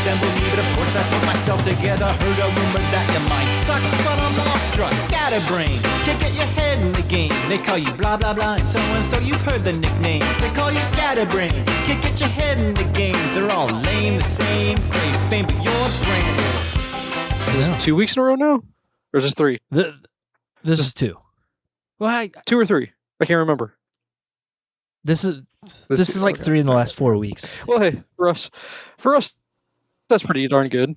resemble me, but of course I put myself together. Heard a rumor that your mind sucks, but I'm awestruck. Scatterbrain, can't get your head in the game. They call you blah blah blah and so and so. You've heard the nicknames. They call you Scatterbrain, can't get your head in the game. They're all lame, the same, crave fame, but you're brand new. Is this 2 weeks in a row now, or is this 3? This is 2. Well, 2 or 3? I can't remember. This is like okay. 3 in the last 4 weeks. Well, hey, for us, that's pretty darn good.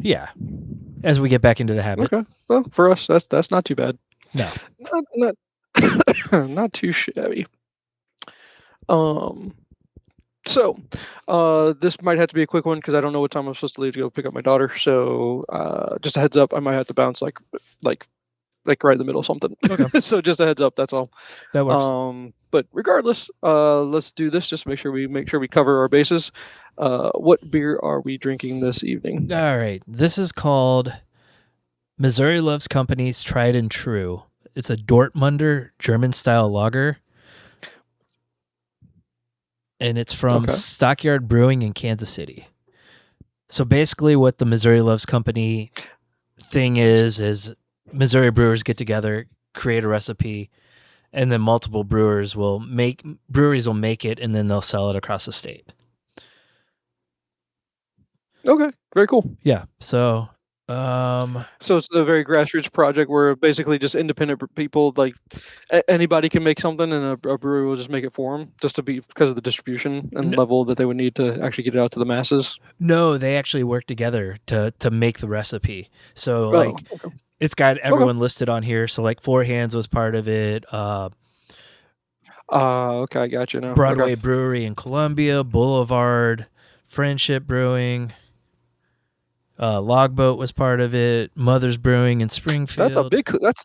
Yeah, as we get back into the habit. Okay. Well, for us, that's not too bad. No, not not too shabby. So, this might have to be a quick one because I don't know what time I'm supposed to leave to go pick up my daughter. So, just a heads up, I might have to bounce like right in the middle of something. Okay. So just a heads up, that's all. That works. But regardless, let's do this. Just make sure we cover our bases. What beer are we drinking this evening? All right, this is called Missouri Loves Company's Tried and True. It's a Dortmunder German style lager, and it's from Stockyard Brewing in Kansas City. So basically, what the Missouri Loves Company thing is Missouri brewers get together, create a recipe, and then multiple breweries will make it, and then they'll sell it across the state. Okay, very cool. Yeah. So it's a very grassroots project where basically just independent people, like anybody can make something, and a brewery will just make it for them, just because of the distribution and level that they would need to actually get it out to the masses. No, they actually work together to make the recipe. So it's got everyone listed on here. So like Four Hands was part of it. Okay, I got you now. Broadway Brewery in Columbia, Boulevard, Friendship Brewing, Logboat was part of it. Mother's Brewing in Springfield.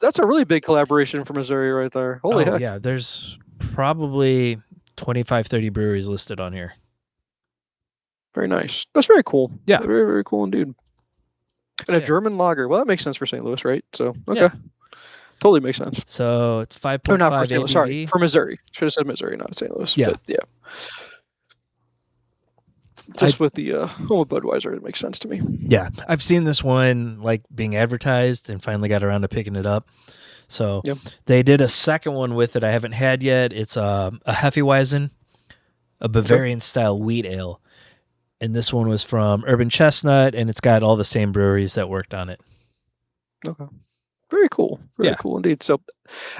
That's a really big collaboration for Missouri right there. Holy heck! Yeah, there's probably 25, 30 breweries listed on here. Very nice. That's very cool. Yeah, very very cool indeed. And a German lager. Well, that makes sense for St. Louis, right? So, okay. Yeah. Totally makes sense. So, it's 5.5 not for St. Louis, sorry, for Missouri. Should have said Missouri, not St. Louis. Yeah. But, yeah. Just with the home of Budweiser, it makes sense to me. Yeah. I've seen this one being advertised and finally got around to picking it up. So, they did a second one with it I haven't had yet. It's a Hefeweizen, a Bavarian-style wheat ale. And this one was from Urban Chestnut, and it's got all the same breweries that worked on it. Okay. Very cool. Very cool indeed. So,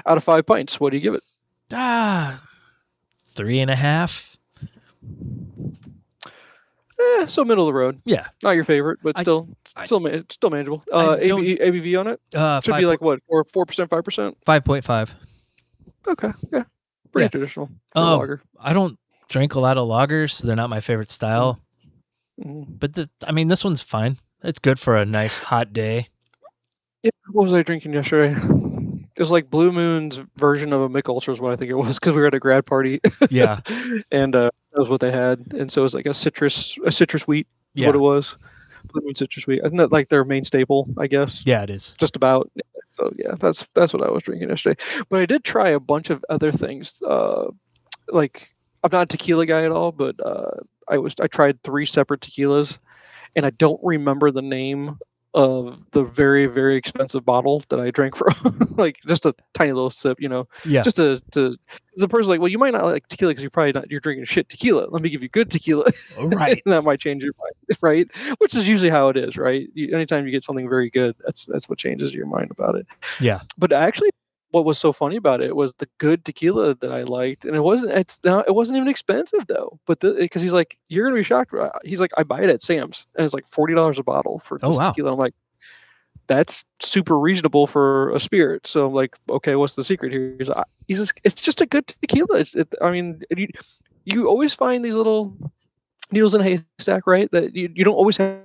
out of 5 pints, what do you give it? 3.5. So middle of the road. Yeah. Not your favorite, but still manageable. ABV on it? Should be like what? Or 4%, 5%? 5.5. Okay. Yeah. Pretty traditional. Lager. I don't drink a lot of lagers. So they're not my favorite style. But this one's fine. It's good for a nice hot day. Yeah, what was I drinking yesterday? It was like Blue Moon's version of a Mick Ultra is what I think it was, because we were at a grad party. Yeah. And that was what they had. And so it was like a citrus wheat is what it was. Blue Moon citrus wheat. Isn't that like their main staple, I guess? Yeah, it is. Just about. So yeah, that's what I was drinking yesterday. But I did try a bunch of other things. Like, I'm not a tequila guy at all, but I tried 3 separate tequilas, and I don't remember the name of the very, very expensive bottle that I drank from. Like just a tiny little sip, Yeah. Just to the person's like, well, you might not like tequila because you're drinking shit tequila. Let me give you good tequila. Right. And that might change your mind, right? Which is usually how it is, right? Anytime you get something very good, that's what changes your mind about it. Yeah. But actually, what was so funny about it was the good tequila that I liked, and it wasn't even expensive though. But because he's like, you're gonna be shocked. He's like, I buy it at Sam's, and it's like $40 a bottle for this tequila. I'm like, that's super reasonable for a spirit. So I'm like, okay, what's the secret here? It's just a good tequila. You always find these little needles in a haystack, right? That you don't always have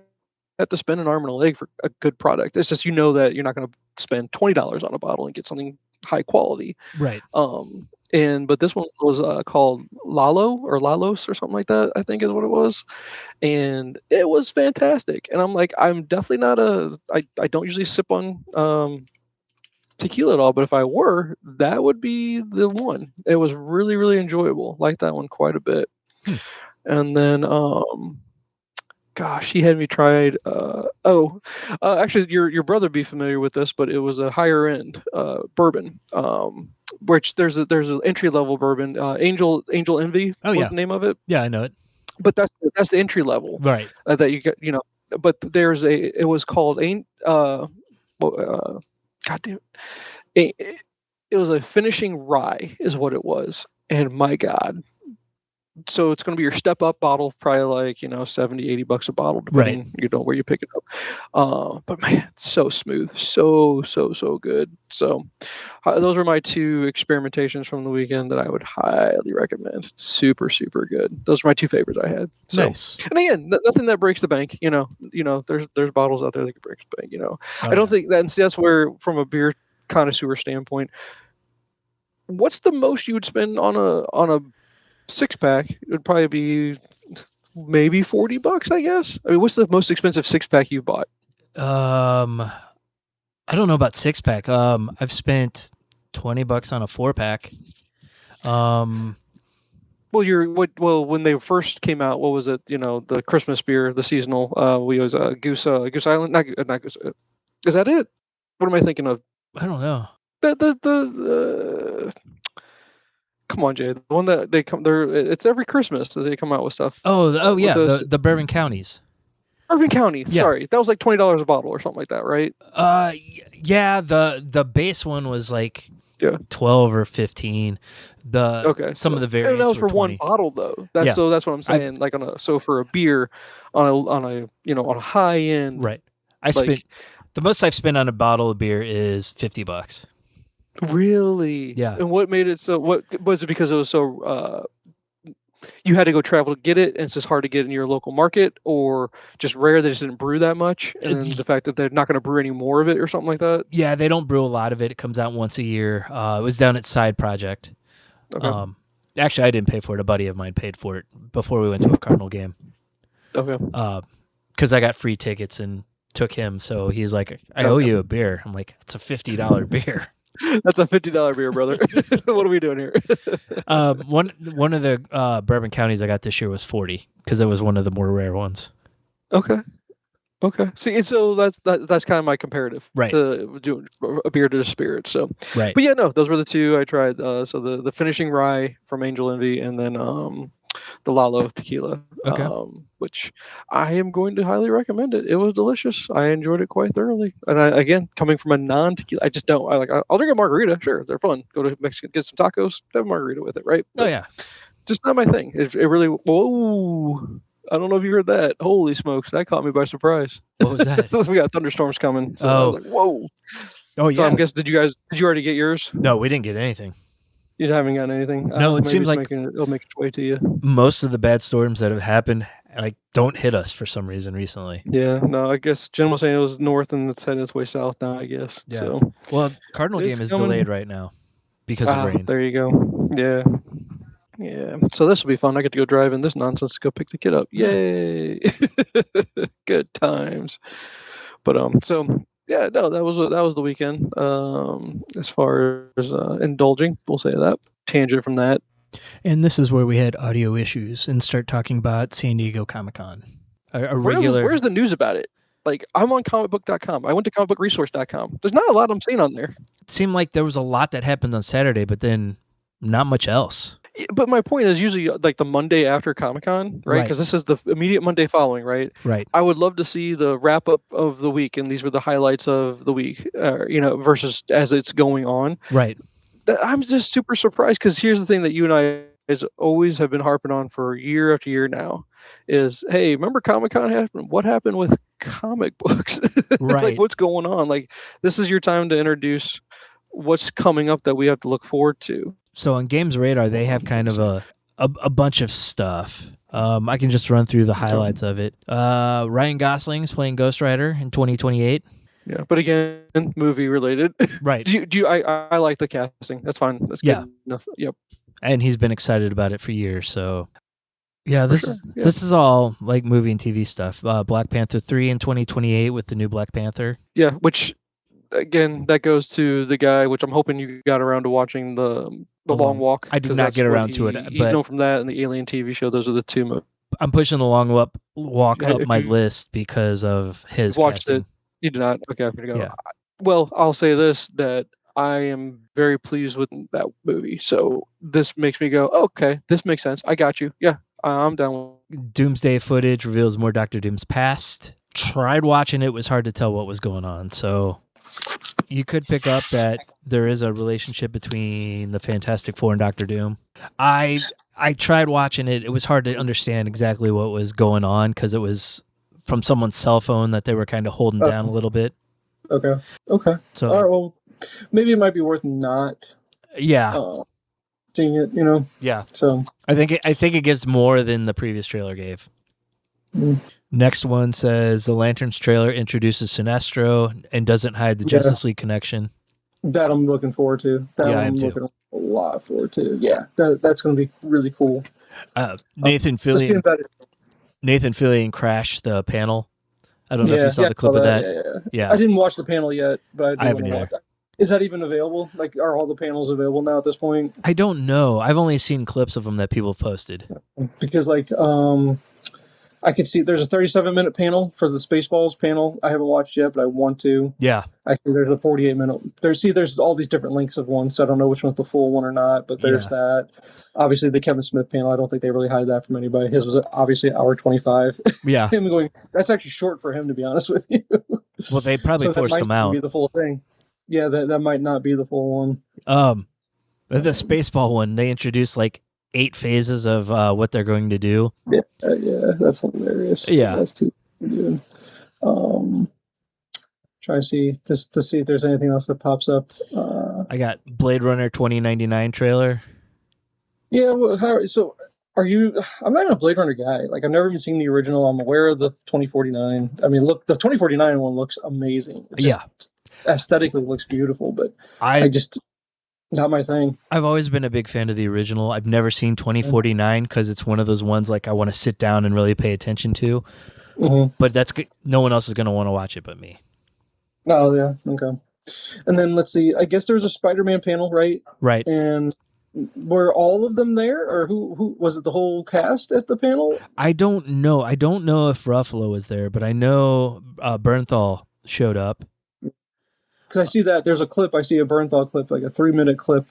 to spend an arm and a leg for a good product. It's just that you're not going to spend $20 on a bottle and get something high quality. Right. But this one was called Lalo or Lalos or something like that, I think is what it was. And it was fantastic. And I'm like, I'm definitely not I don't usually sip on tequila at all, but if I were, that would be the one. It was really, really enjoyable. Liked that one quite a bit. And then gosh, he had me tried. Actually, your brother be familiar with this, but it was a higher end bourbon. Which there's an entry level bourbon. Angel Envy was the name of it. Yeah, I know it. But that's the entry level, right? That you get, But it was called God damn it, it was a finishing rye, is what it was, and my God. So it's going to be your step up bottle, probably like, $70-$80 a bottle, depending, where you pick it up. But man, it's so smooth, so good. So those were my 2 experimentations from the weekend that I would highly recommend. Super good. Those are my 2 favorites I had. So, nice. And again, nothing that breaks the bank. There's bottles out there that can break the bank. I don't think that. And see, that's where, from a beer connoisseur standpoint, what's the most you would spend on a 6-pack? It would probably be maybe $40, I guess. I mean, what's the most expensive 6-pack you bought? I don't know about 6-pack. I've spent $20 on a 4-pack. Well, when they first came out, what was it? The Christmas beer, the seasonal. We was Goose Island, not Goose. Is that it? What am I thinking of? I don't know. Come on, Jay. The one that they come there, it's every Christmas that they come out with stuff. Oh yeah, the Bourbon Counties. Bourbon County. Yeah. Sorry, that was like $20 a bottle or something like that, right? Yeah. The base one was like 12 or 15. Some of the variants. And that was for 20. one bottle though. That's what I'm saying. Like for a beer on a high end. Right. Spent the most I've spent on a bottle of beer is $50. Really? Yeah. And what made it so? What was it? Because it was so. You had to go travel to get it, and it's just hard to get in your local market, or just rare. They just didn't brew that much, and the fact that they're not going to brew any more of it, or something like that. Yeah, they don't brew a lot of it. It comes out once a year. It was down at Side Project. Okay. Actually, I didn't pay for it. A buddy of mine paid for it before we went to a Cardinal game. Okay. Because I got free tickets and took him, so he's like, "I owe you a beer." I'm like, "It's a $50 beer." That's a $50 beer, brother. What are we doing here? One of the Bourbon Counties I got this year was 40 because it was one of the more rare ones. Okay. See, so that's kind of my comparative, right? To do a beer to the spirit. So, right. But yeah, no, those were the 2 I tried. So the finishing rye from Angel Envy, and then the Lalo tequila, which I am going to highly recommend it. It was delicious. I enjoyed it quite thoroughly. And again, coming from a non-tequila, I just don't. I'll drink a margarita. Sure, they're fun. Go to Mexico, get some tacos, have a margarita with it, right? But yeah, just not my thing. It really. Whoa! I don't know if you heard that. Holy smokes, that caught me by surprise. What was that? We got thunderstorms coming. So I was like, whoa. Oh yeah. So I guess did you already get yours? No, we didn't get anything. You haven't gotten anything? No, it seems like it'll make its way to you. Most of the bad storms that have happened don't hit us for some reason recently. Yeah, no, I guess Jen was saying it was north and it's heading its way south now, I guess. Yeah. So. Well, Cardinal game is delayed right now because of rain. There you go. Yeah. Yeah. So this will be fun. I get to go drive in this nonsense to go pick the kid up. Yay. Good times. But so yeah, no, that was the weekend. As far as indulging, we'll say that. Tangent from that. And this is where we had audio issues and start talking about San Diego Comic-Con. Where's the news about it? Like, I'm on comicbook.com. I went to comicbookresource.com. There's not a lot I'm seeing on there. It seemed like there was a lot that happened on Saturday, but then not much else. But my point is usually like the Monday after Comic-Con, right? Because this is the immediate Monday following, right? Right. I would love to see the wrap-up of the week, and these were the highlights of the week, versus as it's going on. Right. I'm just super surprised because here's the thing that you and I always have been harping on for year after year now is, hey, remember Comic-Con happened? What happened with comic books? Right. Like, what's going on? Like, this is your time to introduce what's coming up that we have to look forward to. So on Games Radar, they have kind of a bunch of stuff. I can just run through the highlights of it. Ryan Gosling is playing Ghost Rider in 2028. Yeah, but again, movie related. Right. I like the casting. That's fine. That's good enough. Yep. And he's been excited about it for years. So yeah, this is all like movie and TV stuff. Black Panther 3 in 2028 with the new Black Panther. Yeah, which again, that goes to the guy, which I'm hoping you got around to watching the Long Walk. I did not get around to it. You know from that and the Alien TV show, those are the 2 I'm pushing the long walk up If my you list because of his watched casting. it, you did not. Okay, I'm gonna go. Yeah. Well, I'll say this, that I am very pleased with that movie. So this makes me go, okay, this makes sense. I got you. Yeah, I'm down. Doomsday footage reveals more Doctor Doom's past. Tried watching it, was hard to tell what was going on. So you could pick up that there is a relationship between the Fantastic Four and Doctor Doom. I tried watching it. It was hard to understand exactly what was going on because it was from someone's cell phone that they were kind of holding down a little bit. Okay. So, all right, well, maybe it might be worth not seeing it, Yeah. So I think it gives more than the previous trailer gave. Next one says the Lanterns trailer introduces Sinestro and doesn't hide the Justice League connection. That I'm looking forward to. I'm looking a lot forward to. Yeah, that's going to be really cool. Nathan Fillion and Crash, the panel. I don't know if you saw the clip of that. Yeah. I didn't watch the panel yet, but I haven't either. Is that even available? Like, are all the panels available now at this point? I don't know. I've only seen clips of them that people have posted. Because, like, I could see there's a 37-minute panel for the Spaceballs panel. I haven't watched yet, but I want to. Yeah. I see there's a 48-minute. There's all these different links of one, so I don't know which one's the full one or not, but there's that. Obviously, the Kevin Smith panel, I don't think they really hide that from anybody. His was obviously 1:25. Yeah. Him going, that's actually short for him, to be honest with you. Well, they probably forced him out. That might be the full thing. Yeah, that might not be the full one. The Spaceball one, they introduced like 8 phases of what they're going to do. Yeah, that's hilarious. Yeah, that's too good. Trying to see to see if there's anything else that pops up. I got Blade Runner 2099 trailer. Yeah, well, so are you? I'm not even a Blade Runner guy. Like, I've never even seen the original. I'm aware of the 2049. I mean, look, the 2049 one looks amazing. Aesthetically looks beautiful, but I just not my thing. I've always been a big fan of the original. I've never seen 2049 because it's one of those ones like I want to sit down and really pay attention to. But that's no one else is going to want to watch it but me. Oh yeah, okay. And then let's see. I guess there was a Spider-Man panel, right? Right. And were all of them there, or who was it? The whole cast at the panel? I don't know. I don't know if Ruffalo was there, but I know Bernthal showed up. Because I see that there's a clip. I see a Bernthal clip, like a 3-minute clip.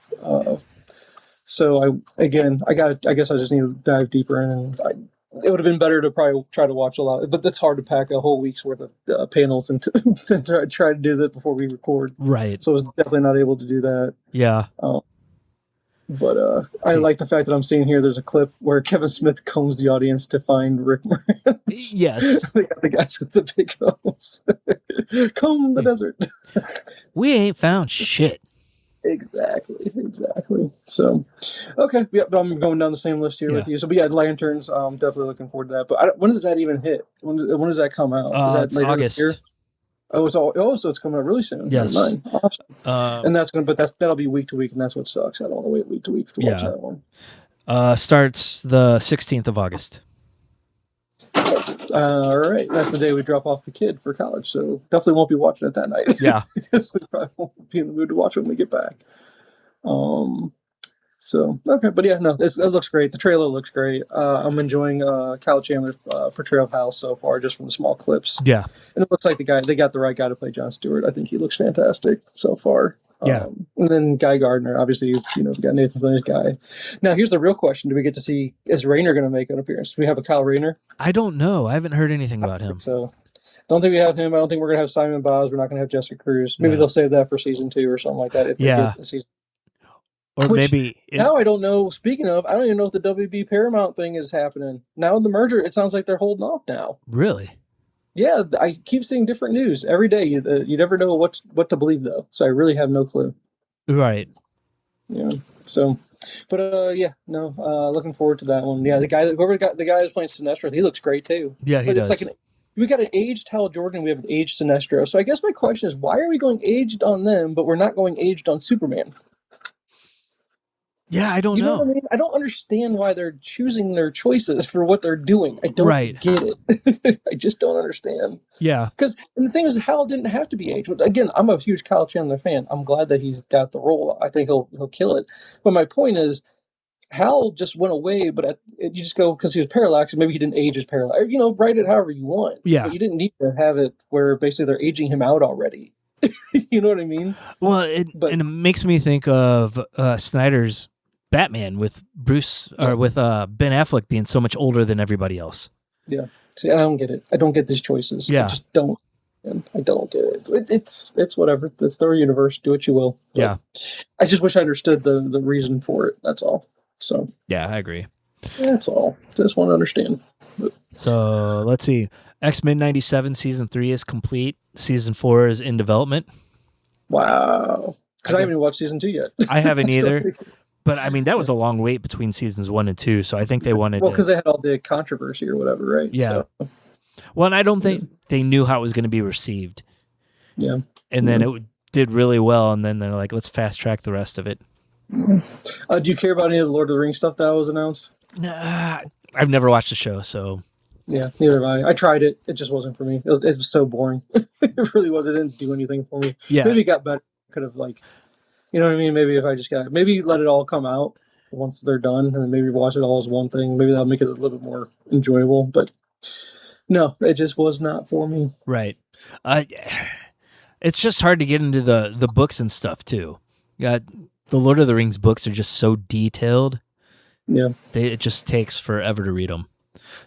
So I guess I just need to dive deeper in. And it would have been better to probably try to watch a lot, but that's hard to pack a whole week's worth of panels and to try to do that before we record. Right. So I was definitely not able to do that. Yeah. But I like the fact that I'm seeing here there's a clip where Kevin Smith combs the audience to find Rick Moranis. Yes. They got the guys with the big combs. Comb the desert. We ain't found shit. Exactly. So, okay. Yep, I'm going down the same list here with you. So we had Lanterns. I'm definitely looking forward to that. But when does that even hit? When does that come out? Is that it's later August. this year? So it's coming out really soon. Yes. Awesome. And that'll be week to week, and that's what sucks. I don't want to wait week to week to watch that one. Starts the 16th of August. All right, that's the day we drop off the kid for college, so definitely won't be watching it that night. Yeah, because we probably won't be in the mood to watch it when we get back. So okay, but yeah, no, it looks great. The trailer looks great. I'm enjoying Kyle Chandler's portrayal of Hal so far, just from the small clips. Yeah, and it looks like they got the right guy to play Jon Stewart. I think he looks fantastic so far. Yeah, and then Guy Gardner, obviously, we got Nathan Fillion's guy. Now, here's the real question: do we get to see, is Rayner going to make an appearance? Do we have a Kyle Rayner? I don't know. I haven't heard anything about him. So, don't think we have him. I don't think we're going to have Simon Baz. We're not going to have Jessica Cruz. Maybe they'll save that for season 2 or something like that. If they get the season. Or maybe now I don't know. Speaking of, I don't even know if the WB Paramount thing is happening now. The merger, it sounds like they're holding off now. Really? Yeah, I keep seeing different news every day. You never know what to believe though. So I really have no clue. Right. Yeah. So, but looking forward to that one. Yeah, the guy who's playing Sinestro, he looks great too. Yeah, he does. It's like we got an aged Hal Jordan, we have an aged Sinestro. So I guess my question is, why are we going aged on them, but we're not going aged on Superman? Yeah, I don't know. You know what I mean? I don't understand why they're choosing their choices for what they're doing. I don't get it. I just don't understand. Yeah. And the thing is, Hal didn't have to be aged. Again, I'm a huge Kyle Chandler fan. I'm glad that he's got the role. I think he'll kill it. But my point is, Hal just went away, but you just go because he was parallax, and maybe he didn't age as parallax. Write it however you want. Yeah, but you didn't need to have it where basically they're aging him out already. You know what I mean? Well, and it makes me think of Snyder's Batman with Bruce or with Ben Affleck being so much older than everybody else. Yeah, see, I don't get it. I don't get these choices. Yeah, I just don't. And I don't get it. It's whatever. It's their universe. Do what you will. But yeah. I just wish I understood the reason for it. That's all. So yeah, I agree. That's all. Just want to understand. But. So let's see. X-Men 97 season 3 is complete. Season 4 is in development. Wow. Because I haven't even watched season 2 yet. I haven't either. But I mean, that was a long wait between seasons 1 and 2. So I think they wanted. Well, because they had all the controversy or whatever, right? Yeah. So. Well, and I don't think they knew how it was going to be received. Yeah. And then it did really well, and then they're like, let's fast track the rest of it. Do you care about any of the Lord of the Rings stuff that was announced? Nah, I've never watched the show, so. Yeah, neither have I. I tried it. It just wasn't for me. It was so boring. It really was. It didn't do anything for me. Yeah. Maybe it got better. Could have, you know what I mean? Maybe if I just maybe let it all come out once they're done, and then maybe watch it all as one thing. Maybe that'll make it a little bit more enjoyable. But no, it just was not for me. Right. It's just hard to get into the books and stuff, too. The Lord of the Rings books are just so detailed. Yeah. It just takes forever to read them.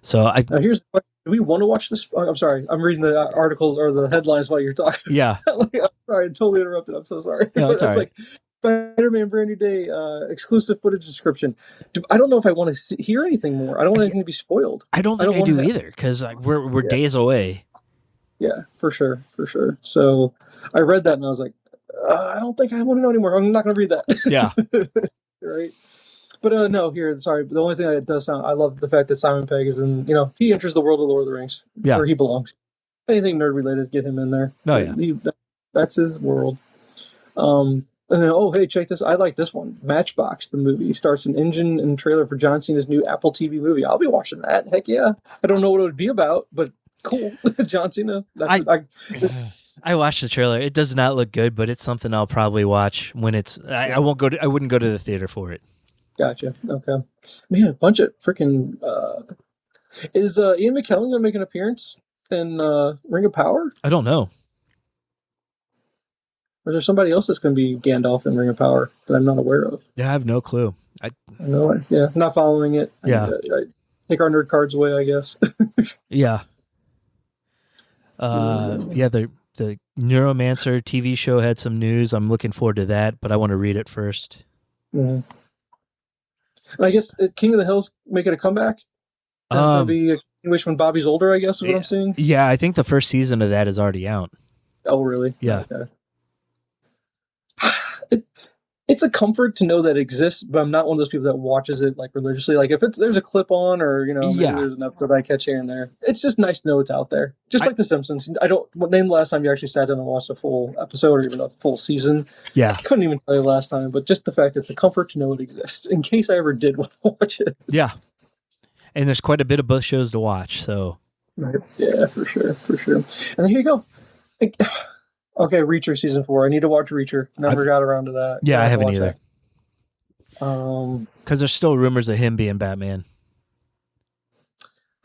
So here's the question. Do we want to watch this? I'm sorry. I'm reading the articles or the headlines while you're talking. Yeah. I'm sorry. I totally interrupted. I'm so sorry. No, it's right. Spider-Man Brand New Day exclusive footage description. I don't know if I want to hear anything more. I don't want anything to be spoiled. I don't think I do either because we're days away. Yeah, for sure. So I read that and I was like, I don't think I want to know anymore. I'm not going to read that. Yeah. Right. But no, here, sorry. The only thing that does sound, I love the fact that Simon Pegg is in, he enters the world of Lord of the Rings where he belongs. Anything nerd related, get him in there. Oh, yeah. That's his world. And then, hey, check this. I like this one. Matchbox, the movie, starts an engine and trailer for John Cena's new Apple TV movie. I'll be watching that. Heck yeah. I don't know what it would be about, but cool. John Cena. I watched the trailer. It does not look good, but it's something I'll probably watch when it's. I wouldn't go to the theater for it. Gotcha. Okay. Man, a bunch of freaking. Is Ian McKellen going to make an appearance in Ring of Power? I don't know. Or is there somebody else that's going to be Gandalf in Ring of Power that I'm not aware of? Yeah, I have no clue. Not following it. Yeah. I take our nerd cards away, I guess. Yeah. The Neuromancer TV show had some news. I'm looking forward to that, but I want to read it first. Mm-hmm. I guess King of the Hill's making a comeback. It's going to be a continuation when Bobby's older, I guess, is what I'm seeing. Yeah, I think the first season of that is already out. Oh, really? Yeah. Okay. It's a comfort to know that it exists, but I'm not one of those people that watches it religiously. If there's a clip on, or maybe there's an episode I catch here and there. It's just nice to know it's out there. Just like The Simpsons. I don't name the last time you actually sat down and watched a full episode or even a full season. Yeah, couldn't even tell you last time, but just the fact it's a comfort to know it exists in case I ever did want to watch it. Yeah, and there's quite a bit of both shows to watch. So right. Yeah, for sure. And then here you go. Okay, Reacher season 4. I need to watch Reacher. Never got around to that. Yeah, I haven't either. Because there's still rumors of him being Batman.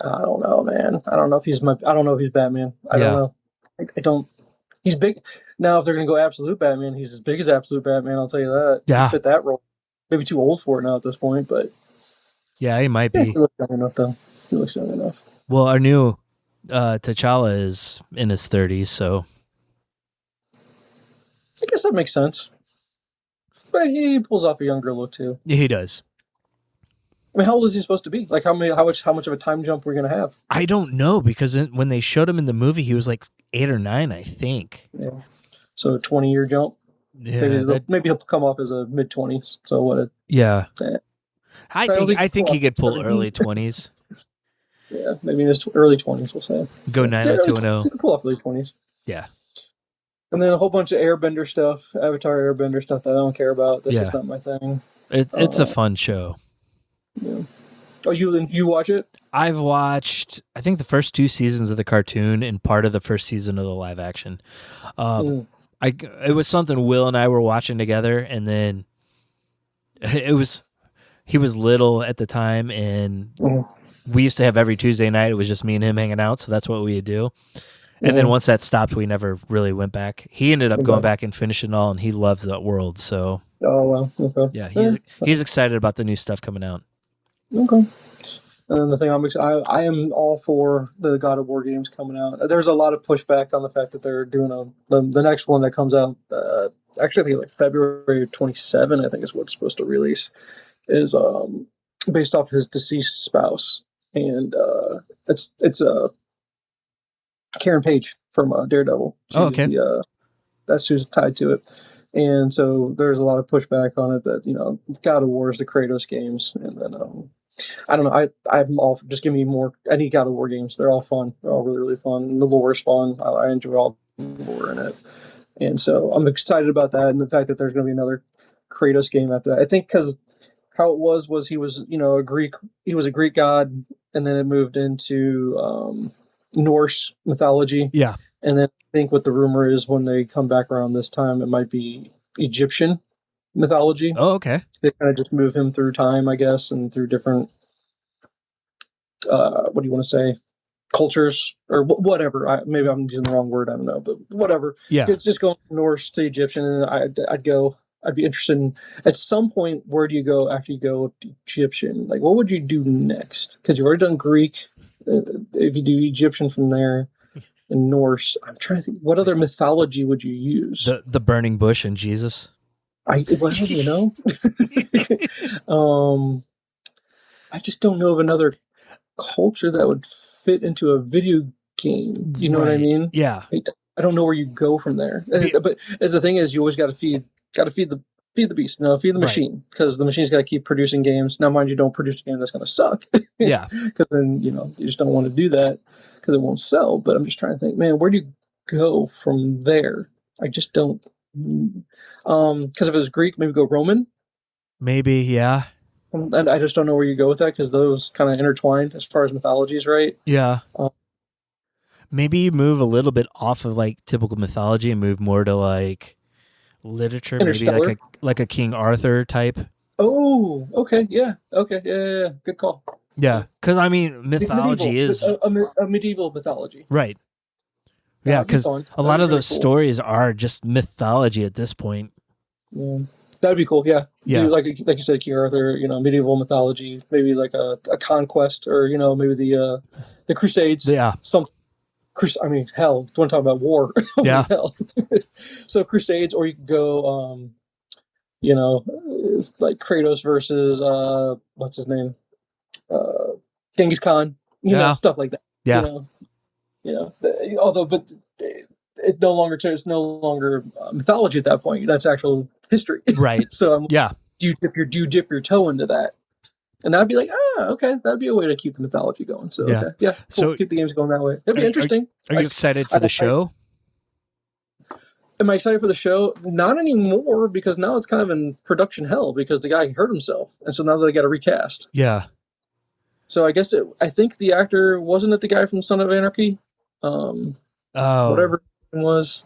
I don't know, man. I don't know if he's Batman. I don't know. I don't. He's big now. If they're gonna go absolute Batman, he's as big as absolute Batman. I'll tell you that. Yeah, he fit that role. Maybe too old for it now at this point, but yeah, he might be. He looks young enough, though. He looks young enough. Well, our new T'Challa is in his 30s, so. I guess that makes sense. But he pulls off a younger look too. Yeah, he does. I mean, how old is he supposed to be? How much of a time jump we're gonna have? I don't know, because when they showed him in the movie, he was 8 or 9, I think. Yeah. So a 20-year jump. Yeah. Maybe he'll come off as a mid-20s. So what? I think he could pull early 20s. Yeah, maybe in his early 20s, we'll say. Go 90210. He can pull off late 20s. Yeah. And then a whole bunch of Airbender stuff, Avatar Airbender stuff that I don't care about. That's just not my thing. It's a fun show. Yeah. Oh, you watch it? I've watched, I think, the first 2 seasons of the cartoon and part of the first season of the live action. It was something Will and I were watching together, and then it was he was little at the time, and we used to have every Tuesday night. It was just me and him hanging out, so that's what we would do. And then once that stopped, we never really went back. He ended up going back and finishing all, and he loves that world. So, okay. Yeah, he's excited about the new stuff coming out. Okay. And then the thing I am all for the God of War games coming out. There's a lot of pushback on the fact that they're doing the next one that comes out. Actually, I think like February 27, I think is what it's supposed to release. Is based off his deceased spouse, and it's Karen Page from Daredevil. Okay. That's who's tied to it. And so there's a lot of pushback on it that, God of War is the Kratos games. And then, I don't know. I'm all just give me more. Any God of War games. They're all fun. They're all really, really fun. And the lore is fun. I enjoy all the lore in it. And so I'm excited about that. And the fact that there's going to be another Kratos game after that. I think because how it was he was, a Greek. He was a Greek god. And then it moved into Norse mythology. Yeah. And then I think what the rumor is when they come back around this time, it might be Egyptian mythology. Oh, okay. They kind of just move him through time, I guess, and through different, what do you want to say, cultures or whatever. Maybe I'm using the wrong word. I don't know, but whatever. Yeah. It's just going from Norse to Egyptian, and I'd be interested in, at some point, where do you go after you go to Egyptian? Like, what would you do next? Because you've already done Greek. If you do Egyptian from there, and Norse, I'm trying to think, what other mythology would you use? The burning bush and Jesus. I just don't know of another culture that would fit into a video game. You know what I mean? Yeah. I don't know where you go from there. But the thing is, you always got to feed the beast. Feed the machine, because the machine's got to keep producing games. Now, mind you, don't produce a game that's going to suck. Yeah. Because then you just don't want to do that because it won't sell. But I'm just trying to think, man, where do you go from there? I just don't. Because if it was Greek, maybe go Roman. Maybe, yeah. And I just don't know where you go with that, because those kind of intertwined as far as mythologies, right? Yeah. Maybe you move a little bit off of like typical mythology and move more to like literature, maybe like a King Arthur type. Oh, okay, yeah, okay, yeah, good call. Yeah, because I mean, mythology is a medieval mythology, right? Yeah, because a lot of those stories are just mythology at this point. Yeah, that'd be cool. Yeah, yeah. Like you said, King Arthur. Medieval mythology. Maybe like a conquest, or maybe the Crusades. Yeah. Hell. Do you want to talk about war? Yeah. Hell. So Crusades, or you could go. It's like Kratos versus what's his name? Genghis Khan. Stuff like that. Yeah. But it's no longer mythology at that point. That's actual history, right? So do you dip your toe into that? And I'd be like, okay, that'd be a way to keep the mythology going. So yeah, okay. Yeah, cool. So keep the games going that way. It'd be interesting. Are you excited for the show? Am I excited for the show? Not anymore, because now it's kind of in production hell because the guy hurt himself, and so now they got to recast. Yeah. So I guess I think the actor, wasn't it the guy from Son of Anarchy? Whatever it was.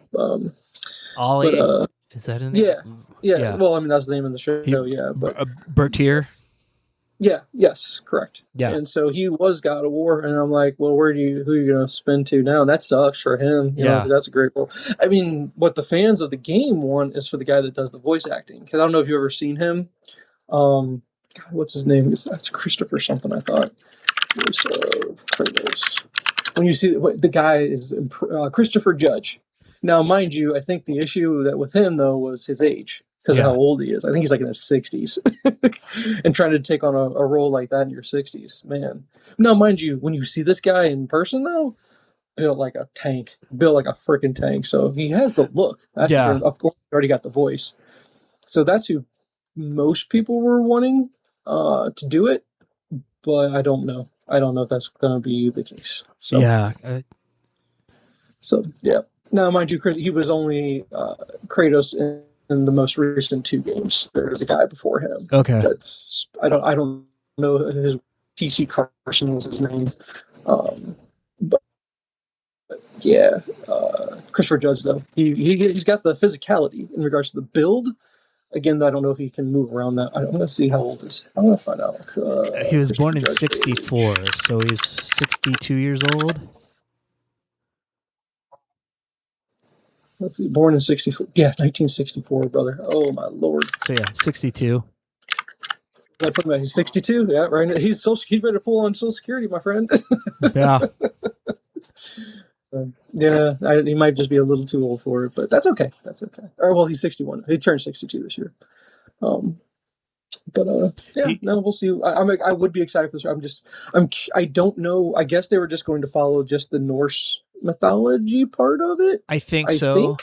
Ollie. Is that in there? Yeah. Well, that's the name of the show. But Bertier. Yeah. Yes. Correct. Yeah. And so he was God of War, and I'm like, well, who are you going to spin to now? And that sucks for him. You know, that's a great role. What the fans of the game want is for the guy that does the voice acting. Because I don't know if you've ever seen him. God, what's his name? That's Christopher something, I thought. Voice of Kratos. When you see the guy is Christopher Judge. Now, mind you, I think the issue that with him though was his age, because of how old he is. I think he's like in his 60s, and trying to take on a role like that in your 60s, man. Now, mind you, when you see this guy in person though, built like a tank, built like a freaking tank. So he has the look. That's of course, he already got the voice. So that's who most people were wanting to do it, but I don't know. I don't know if that's going to be the case. So Now, mind you, he was only Kratos in the most recent 2 games. There's a guy before him. Okay, I don't know his TC Carson was his name, but Christopher Judge though he's got the physicality in regards to the build. Again, I don't know if he can move around that. I'm going to see how old is. I'm going to find out. He was born in 64, so he's 62 years old. Let's see, born in 64. Yeah, 1964, brother. Oh, my Lord. So, yeah, 62. I put him at, he's 62. Yeah, right. He's ready to pull on Social Security, my friend. Yeah. Yeah, he might just be a little too old for it, but that's okay. That's okay. Or, well, he's 61. He turned 62 this year. We'll see. I would be excited for this. I don't know. I guess they were just going to follow just the Norse mythology part of it. I think so.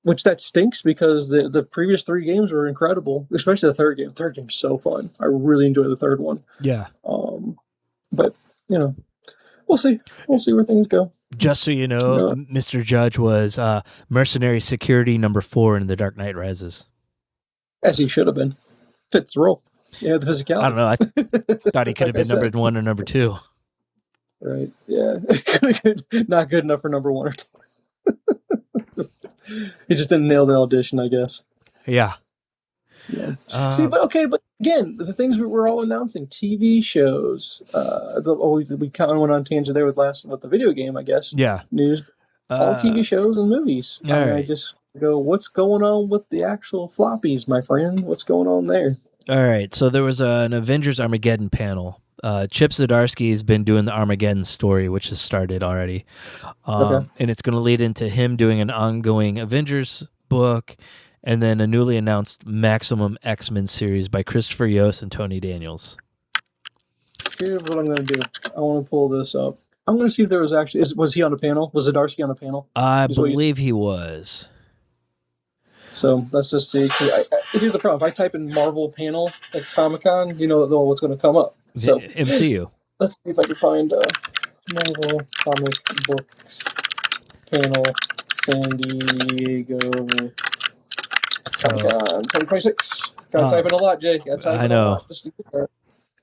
Which that stinks because the previous 3 games were incredible, especially the third game. Third game's so fun. I really enjoyed the third one. Yeah. But we'll see. We'll see where things go. Just so you know, Mr. Judge was mercenary security number 4 in The Dark Knight Rises. As he should have been. Fits the role. Yeah, the physicality. I don't know. I thought he could have been number 1 or number 2. Right. Yeah. Not good enough for number 1 or 2. He just didn't nail the audition, I guess. Yeah. But again, the things we're all announcing, TV shows. We kind of went on a tangent there with the video game, I guess. Yeah. News. All TV shows and movies. Right. I just go, what's going on with the actual floppies, my friend? What's going on there? All right. So there was an Avengers Armageddon panel. Chip Zdarsky has been doing the Armageddon story, which has started already. And it's going to lead into him doing an ongoing Avengers book and then a newly announced Maximum X-Men series by Christopher Yost and Tony Daniels. Here's what I'm going to do. I want to pull this up. I'm going to see if there was actually... Was he on the panel? Was Zdarsky on the panel? I believe he was. So let's just see. Here's the problem. If I type in Marvel panel at Comic-Con, you know what's going to come up. So MCU. Let's see if I can find Marvel comic books panel San Diego Comic-Con 2026. Gotta type in a lot, Jay. I know.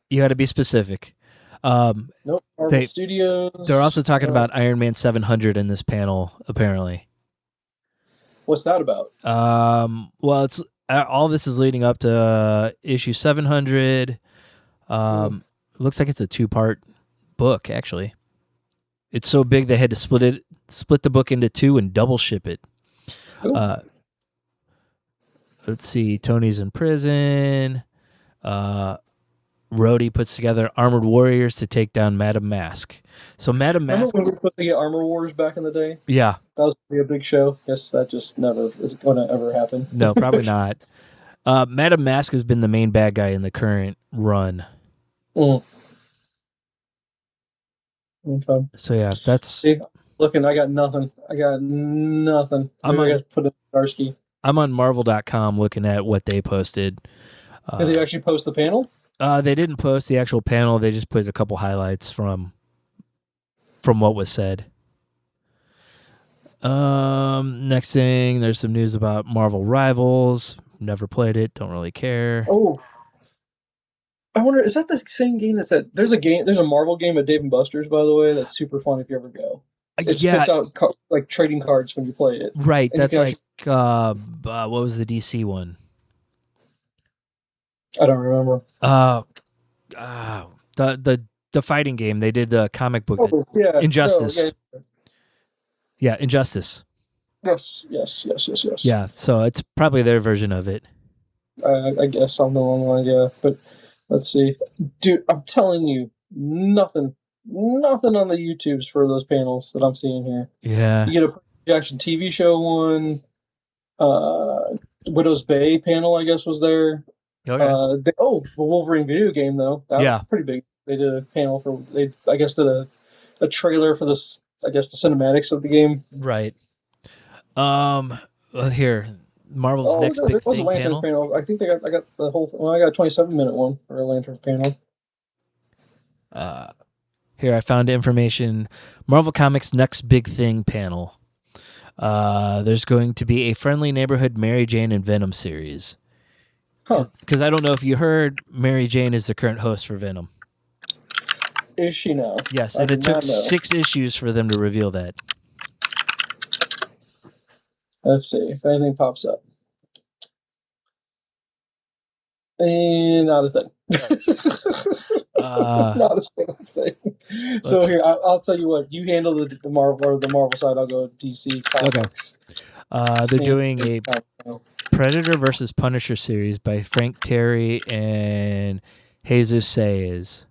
You got to be specific. Nope. Marvel Studios. They're also talking about Iron Man 700 in this panel, apparently. What's that about? Well, it's all this is leading up to issue 700. It looks like it's a 2-part book, actually. It's so big they had to split the book into 2 and double ship it. Let's see. Tony's in prison. Rhodey puts together armored warriors to take down Madame Mask. So Madame Mask... Remember when we put the Armor Wars back in the day? Yeah. That was going to be a big show. Guess that just never is going to ever happen. No, probably not. Madame Mask has been the main bad guy in the current run. Okay. So yeah, that's... See, looking, I got nothing. I'm going to put it in Starsky. I'm on Marvel.com looking at what they posted. Did they actually post the panel? They didn't post the actual panel. They just put a couple highlights from what was said. Next thing, there's some news about Marvel Rivals. Never played it. Don't really care. Oh, I wonder, is that the same game that's at... There's a Marvel game at Dave & Buster's, by the way, that's super fun if you ever go. It spits out like trading cards when you play it. Right, and that's like, what was the DC one? I don't remember. The fighting game. They did the comic book. Injustice. Yeah, Injustice. Yes. Yeah, so it's probably their version of it. I guess I'm no longer, yeah. But let's see. Dude, I'm telling you, nothing on the YouTubes for those panels that I'm seeing here. Yeah. You get a projection TV show one. Widow's Bay panel, I guess, was there. Okay. The Wolverine video game, though. That was pretty big. They did a panel for... They, I guess, did a trailer for this... I guess the cinematics of the game. Right. Here, Marvel's next big thing panel. I think I got the whole. Well, I got a 27-minute one for a Lanterns panel. Here I found information. Marvel Comics' next big thing panel. There's going to be a Friendly Neighborhood Mary Jane and Venom series. Because I don't know if you heard, Mary Jane is the current host for Venom. Is she now? Yes, and it took 6 issues for them to reveal that. Let's see if anything pops up. Not a thing. Not a single thing. So here, I'll tell you what. You handle the Marvel side. I'll go DC Comics. Okay. They're doing a Predator versus Punisher series by Frank Terry and Jesus Saez.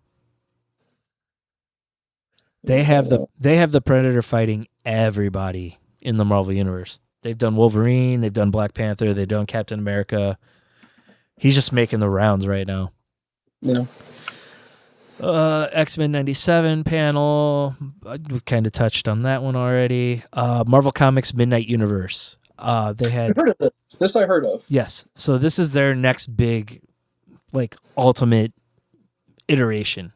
They have the Predator fighting everybody in the Marvel Universe. They've done Wolverine, they've done Black Panther, they've done Captain America. He's just making the rounds right now. Yeah. X-Men 97 panel. We kind of touched on that one already. Marvel Comics Midnight Universe. They had. I've heard of this. This I heard of. Yes. So this is their next big, ultimate iteration.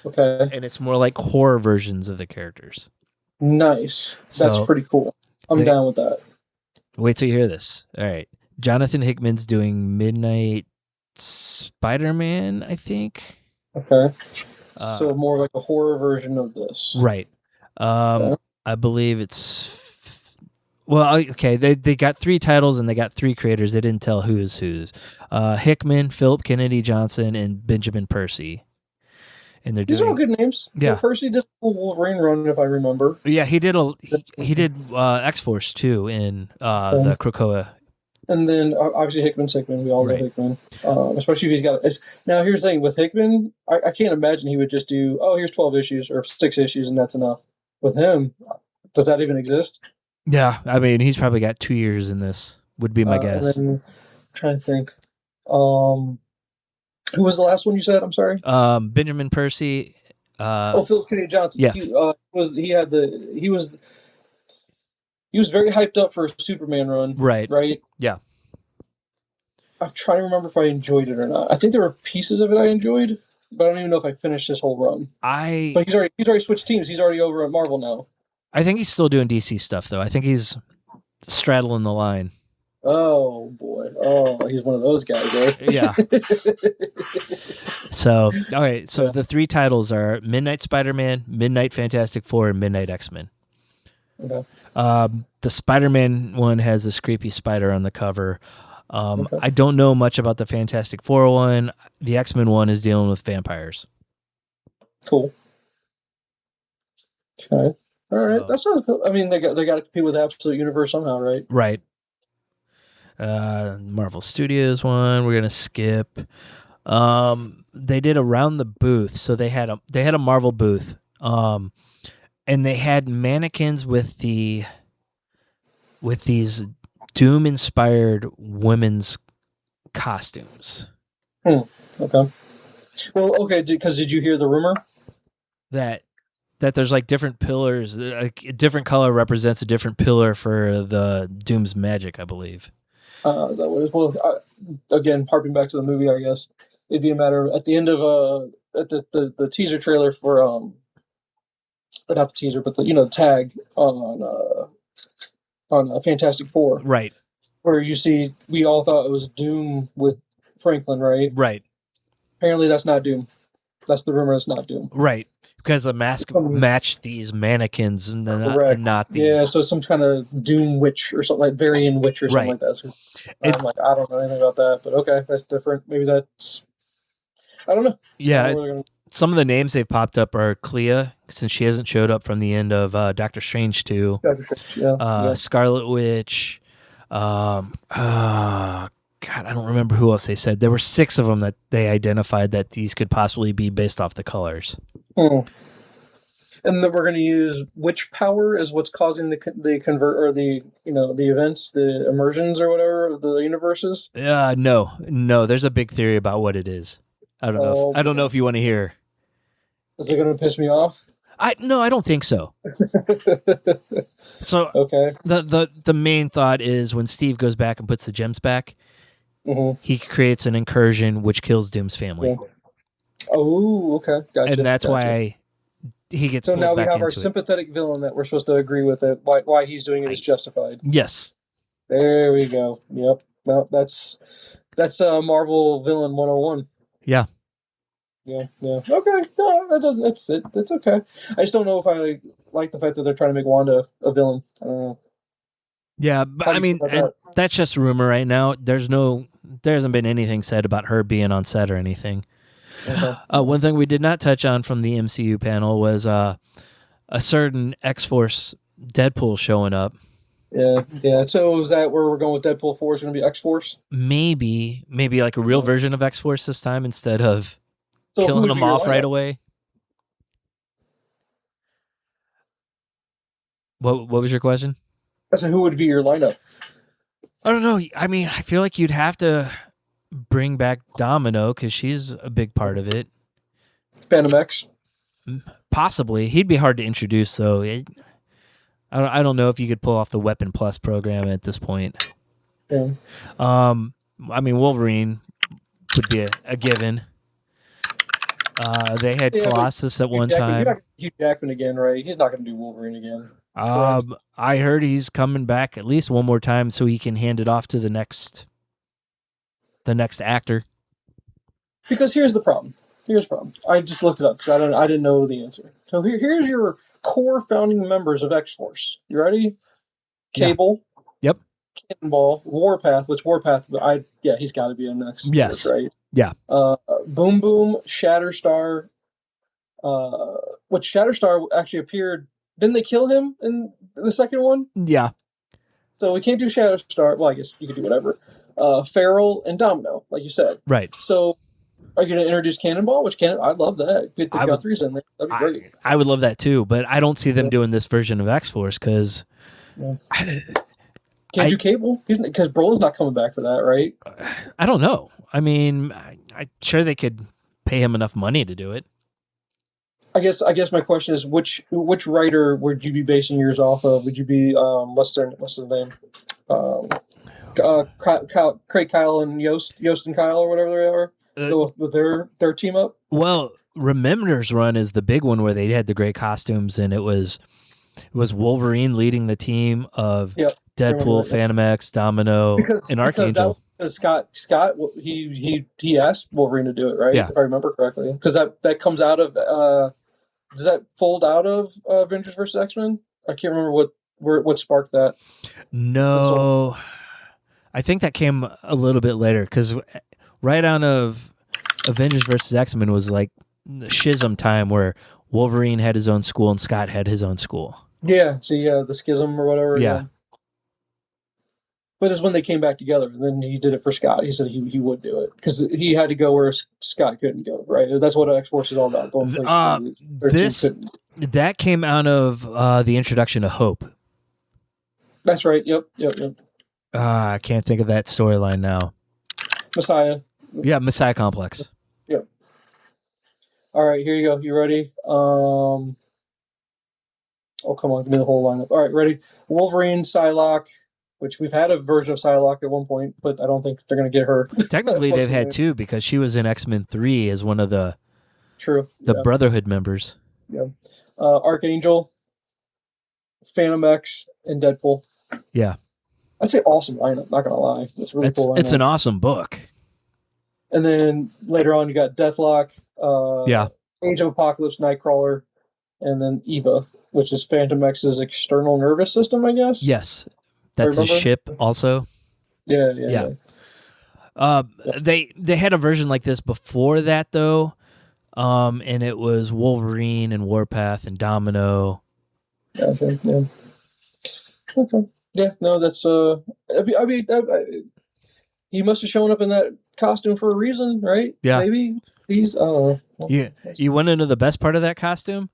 Okay. And it's more like horror versions of the characters. Nice. That's pretty cool. I'm down with that. Wait till you hear this. All right. Jonathan Hickman's doing Midnight Spider-Man, I think. Okay. So more like a horror version of this. Right. I believe it's... Well, okay, they got 3 titles and they got 3 creators. They didn't tell who's. Hickman, Philip Kennedy Johnson, and Benjamin Percy. And they're are all good names. Yeah. Percy did a Wolverine run, if I remember. Yeah, he did X-Force too in the Krakoa. And then obviously Hickman's Hickman. We all know Hickman, especially if he's got. Now here's the thing with Hickman, I can't imagine he would just do here's 12 issues or 6 issues and that's enough. With him, does that even exist? Yeah, I mean he's probably got 2 years in this. Would be my guess. And then, I'm trying to think. Who was the last one you said? I'm sorry. Benjamin Percy. Philip Kennedy Johnson. Yeah. He was very hyped up for a Superman run. Right. Yeah. I'm trying to remember if I enjoyed it or not. I think there were pieces of it I enjoyed, but I don't even know if I finished this whole run. But he's already switched teams. He's already over at Marvel now. I think he's still doing DC stuff though. I think he's straddling the line. Oh boy! Oh, he's one of those guys, eh? Yeah. So, all right. So the 3 titles are Midnight Spider-Man, Midnight Fantastic Four, and Midnight X-Men. Okay. The Spider-Man one has this creepy spider on the cover. I don't know much about the Fantastic Four one. The X-Men one is dealing with vampires. Cool. Okay. All right. That sounds cool. I mean, they got to compete with Absolute Universe somehow, right? Right. Marvel Studios one we're gonna skip. They did around the booth, so they had a Marvel booth, and they had mannequins with these Doom inspired women's costumes. Okay. Well, okay, because did you hear the rumor that there's different pillars, a different color represents a different pillar for the Doom's magic, I believe. Is that what it is? Well, again, harping back to the movie, I guess it'd be a matter of, at the end of at the teaser trailer for not the teaser, but the tag on Fantastic Four, right? Where you see, we all thought it was Doom with Franklin, right? Right. Apparently, that's not Doom. That's the rumor. It's not Doom. Right. Because the mask matched these mannequins and not the... Yeah, so some kind of Doom witch or something, like Varian witch or something like that. So I'm like, I don't know anything about that, but okay, that's different. Maybe that's... I don't know. Yeah, some of the names they've popped up are Clea, since she hasn't showed up from the end of Doctor Strange 2. Doctor Strange, yeah. Scarlet Witch. God, I don't remember who else they said. There were 6 of them that they identified that these could possibly be based off the colors. And then we're going to use witch power as what's causing the convert or the events, the immersions or whatever of the universes. No. There's a big theory about what it is. I don't know. I don't know if you want to hear. Is it going to piss me off? No, I don't think so. So okay. The main thought is when Steve goes back and puts the gems back, he creates an incursion which kills Doom's family. Yeah. Oh, okay, gotcha. And that's why he gets. So now we have our it. Sympathetic villain that we're supposed to agree with it. Why he's doing it is justified. Yes. There we go. Yep. No, that's Marvel villain 101. Yeah. Yeah. Okay. No, that's it. That's okay. I just don't know if I like the fact that they're trying to make Wanda a villain. I don't know. Yeah, but I mean, that's just rumor right now. There hasn't been anything said about her being on set or anything. Okay. One thing we did not touch on from the MCU panel was a certain X-Force Deadpool showing up. Yeah. So is that where we're going with Deadpool 4 is going to be X-Force? Maybe like a real version of X-Force this time instead of killing them off right away. What was your question? I said, who would be your lineup? I don't know. I mean, I feel like you'd have to bring back Domino because she's a big part of it. Phantom X? Possibly. He'd be hard to introduce, though. I don't know if you could pull off the Weapon Plus program at this point. Yeah. I mean, Wolverine would be a given. They had Colossus at one time. You're not Hugh Jackman again, right? He's not going to do Wolverine again. I heard he's coming back at least one more time so he can hand it off to the next actor. Because here's the problem. I just looked it up because I didn't know the answer. So here's your core founding members of X-Force. You ready? Cable. Yeah. Yep. Cannonball. Warpath. Which Warpath? He's got to be in next. Yes. Force, right. Yeah. Boom Boom. Shatterstar. Which Shatterstar actually appeared. Didn't they kill him in the second one? Yeah. So we can't do Shatterstar. Well, I guess you could do whatever. Feral and Domino, like you said. Right. So are you going to introduce Cannonball? I'd love that. Get the Guthrie's in there. That'd be great. I would love that too, but I don't see them doing this version of X-Force because... Can't do Cable? Because Brolin's not coming back for that, right? I don't know. I mean, I'm sure they could pay him enough money to do it. I guess my question is, which writer would you be basing yours off of? Would you be what's their name? Craig Kyle and Yost and Kyle or whatever they are. Go with their team up. Well, Remember's run is the big one where they had the great costumes, and it was Wolverine leading the team of Deadpool, Phantom X, Domino, and Archangel. Because Scott, he asked Wolverine to do it, right? Yeah. If I remember correctly, because that comes out of does that fold out of Avengers vs. X-Men? I can't remember what sparked that. No, I think that came a little bit later because right out of Avengers vs. X-Men was like the schism time where Wolverine had his own school and Scott had his own school. Yeah, the schism or whatever. Yeah. But it's when they came back together. And then he did it for Scott. He said he would do it because he had to go where Scott couldn't go. Right. That's what X-Force is all about. Going places that came out of the introduction of Hope. That's right. Yep. I can't think of that storyline now. Messiah. Yeah, Messiah Complex. Yep. All right, here you go. You ready? Oh, come on. Give me the whole lineup. All right, ready? Wolverine, Psylocke, which we've had a version of Psylocke at one point, but I don't think they're going to get her. Technically, they've had two because she was in X-Men 3 as one of the Brotherhood members. Yeah. Archangel, Phantom X, and Deadpool. Yeah. I'd say awesome lineup, not going to lie. It's really cool lineup. It's an awesome book. And then later on, you got Deathlock, Age of Apocalypse, Nightcrawler, and then Eva, which is Phantom X's external nervous system, I guess. Yes. That's a ship also. Yeah. They had a version like this before that, though, and it was Wolverine and Warpath and Domino. Gotcha, yeah. Okay. Yeah, no, that's I mean, he must have shown up in that costume for a reason, right? Yeah. Maybe these. You want to know the best part of that costume?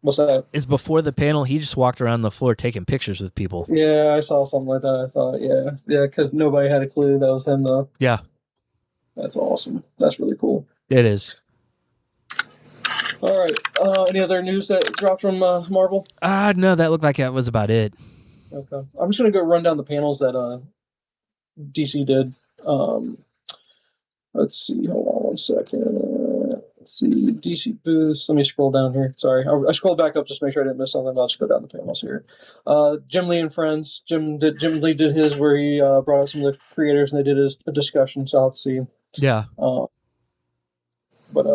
What's that? Is before the panel, he just walked around the floor taking pictures with people. Yeah, I saw something like that. I thought, because nobody had a clue that was him, though. Yeah. That's awesome. That's really cool. It is. All right. Any other news that dropped from Marvel? No, that looked like that was about it. Okay. I'm just going to go run down the panels that DC did. Let's see. Hold on one second. Let's see. DC booths. Let me scroll down here. Sorry. I scrolled back up just to make sure I didn't miss something. I'll just go down the panels here. Jim Lee and Friends. Jim Lee did his where he brought out some of the creators and they did a discussion. So let's see. Yeah. But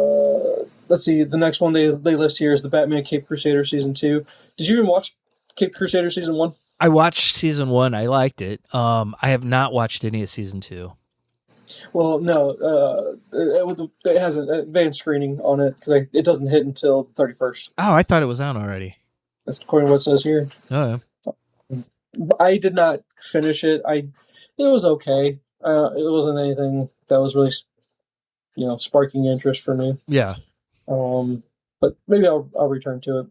let's see. The next one they list here is the Batman Cape Crusader Season 2. Did you even watch Cape Crusader season 1? I watched season 1. I liked it. I have not watched any of season 2. Well, no, it has an advanced screening on it because it doesn't hit until the 31st. Oh, I thought it was out already. That's according to what it says here. Oh, yeah. I did not finish it. It was okay. It wasn't anything that was really, sparking interest for me. Yeah. But maybe I'll return to it.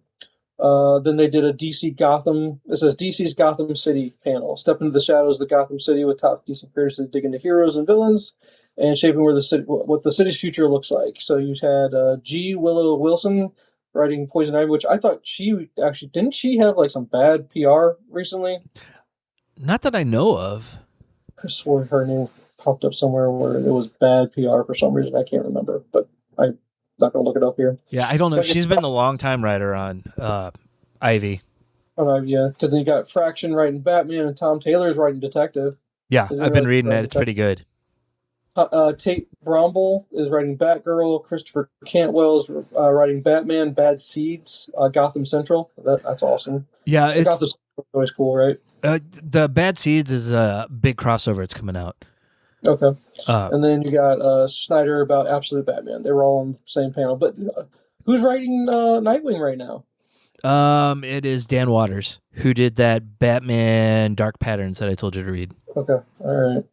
Then they did a DC Gotham. It says DC's Gotham City panel. Step into the shadows of the Gotham City with top DC creators to dig into heroes and villains and shaping what the city's future looks like. So you had G. Willow Wilson writing Poison Ivy, which I thought didn't she have like some bad PR recently? Not that I know of. I swore her name popped up somewhere where it was bad PR for some reason. I can't remember, but I'm not going to look it up here. Yeah, I don't know. She's been the long-time writer on Ivy. Yeah, because then you got Fraction writing Batman and Tom Taylor's writing Detective. Yeah, I've been reading it. It's pretty good. Tate Bromble is writing Batgirl. Christopher Cantwell is writing Batman, Bad Seeds, Gotham Central. That's awesome. Yeah, it's Gotham Central is always cool, right? The Bad Seeds is a big crossover. It's coming out. Okay. And then you got Snyder about Absolute Batman. They were all on the same panel. But who's writing Nightwing right now? It is Dan Waters, who did that Batman Dark Patterns that I told you to read. Okay. All right.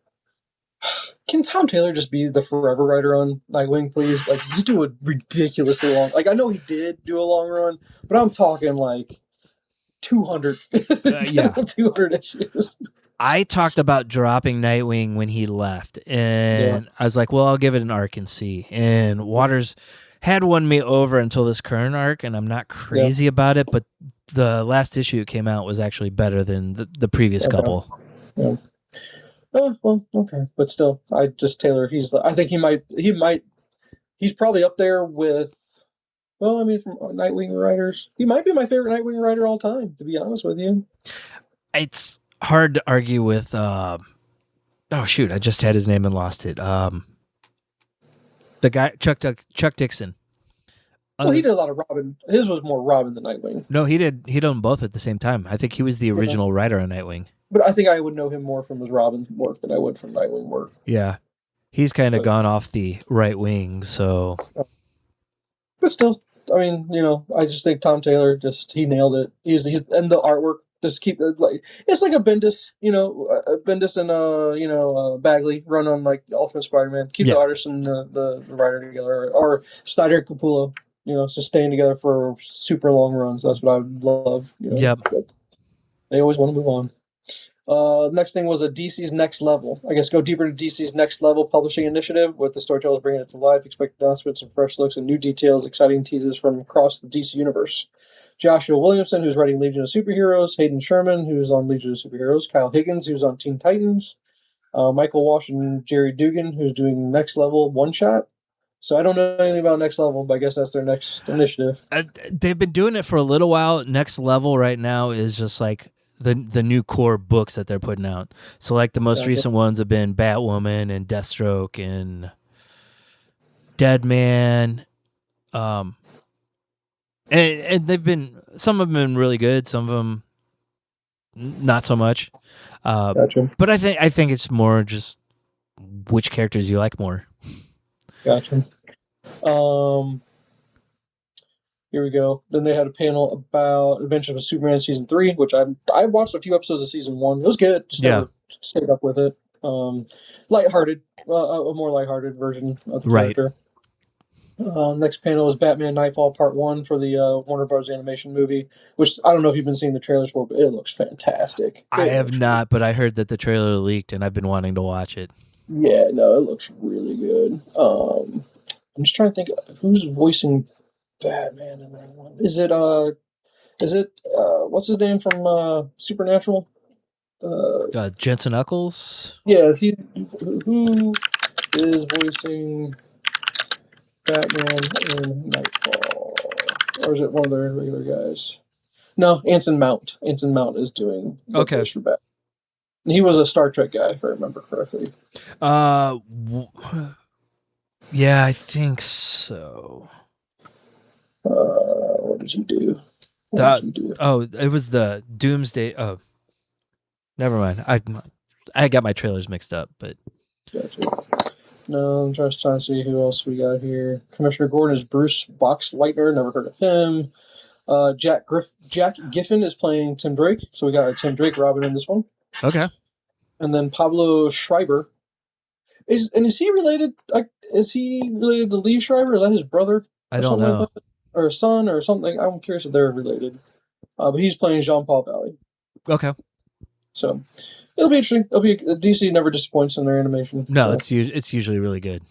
Can Tom Taylor just be the forever writer on Nightwing, please? Like, just do a ridiculously long... Like, I know he did do a long run, but I'm talking, like, 200. Yeah. 200 issues. I talked about dropping Nightwing when he left, and I was like, well, I'll give it an arc and see. And Waters had won me over until this current arc, and I'm not crazy about it, but the last issue that came out was actually better than the previous couple. Yeah. Oh, well, okay. But still, Taylor, I think he's probably up there with, from Nightwing writers. He might be my favorite Nightwing writer all time, to be honest with you. It's hard to argue with, I just had his name and lost it. The guy, Chuck Dixon. Well, he did a lot of Robin. His was more Robin than Nightwing. No, he did them both at the same time. I think he was the original writer on Nightwing. But I think I would know him more from his Robin work than I would from Nightwing work. Yeah. He's kind of gone off the right wing, so... But still, I just think Tom Taylor, he nailed it. He's and the artwork, just keep it's like a Bendis, Bendis and Bagley run on like Ultimate Spider-Man. Keep the artist and the writer together, or Snyder Capullo, sustain together for super long runs. That's what I would love. Yep. They always want to move on. Next thing was a DC's Next Level. I guess go deeper into DC's Next Level publishing initiative with the storytellers bringing it to life. Expect announcements and fresh looks and new details, exciting teases from across the DC universe. Joshua Williamson, who's writing Legion of Superheroes. Hayden Sherman, who's on Legion of Superheroes. Kyle Higgins, who's on Teen Titans. Michael Walsh and Jerry Dugan, who's doing Next Level one-shot. So I don't know anything about Next Level, but I guess that's their next initiative. They've been doing it for a little while. Next Level right now is just like the new core books that they're putting out. So like the most recent ones have been Batwoman and Deathstroke and Deadman. And they've been, some of them have been really good, some of them not so much. Gotcha. But I think it's more just which characters you like more. Gotcha. Here we go. Then they had a panel about Adventures of Superman Season 3, which I watched a few episodes of Season 1. It was good. Just never stayed up with it. Lighthearted. A more lighthearted version of the character. Next panel is Batman Nightfall Part 1 for the Warner Bros. Animation movie, which I don't know if you've been seeing the trailers for, but it looks fantastic. I have not, but I heard that the trailer leaked, and I've been wanting to watch it. Yeah, no, it looks really good. I'm just trying to think who's voicing Batman in that one. Is it what's his name from Supernatural? Jensen Ackles? Yeah, who is voicing Batman in Nightfall? Or is it one of their regular guys? No, Anson Mount. Anson Mount is doing the voice for Batman. He was a Star Trek guy, if I remember correctly. Yeah, I think so. What did he do? It was the Doomsday. Oh, never mind. I got my trailers mixed up, but gotcha. No, I'm just trying to see who else we got here. Commissioner Gordon is Bruce Boxleitner. Never heard of him. Jack Giffen is playing Tim Drake, so we got a Tim Drake Robin in this one. Okay. And then Pablo Schreiber is he related? Is he related to Liev Schreiber? Is that his brother? I don't know, like or a son or something. I'm curious if they're related. But he's playing Jean-Paul Valley. Okay. So it'll be interesting. DC never disappoints in their animation. No, so. it's usually really good.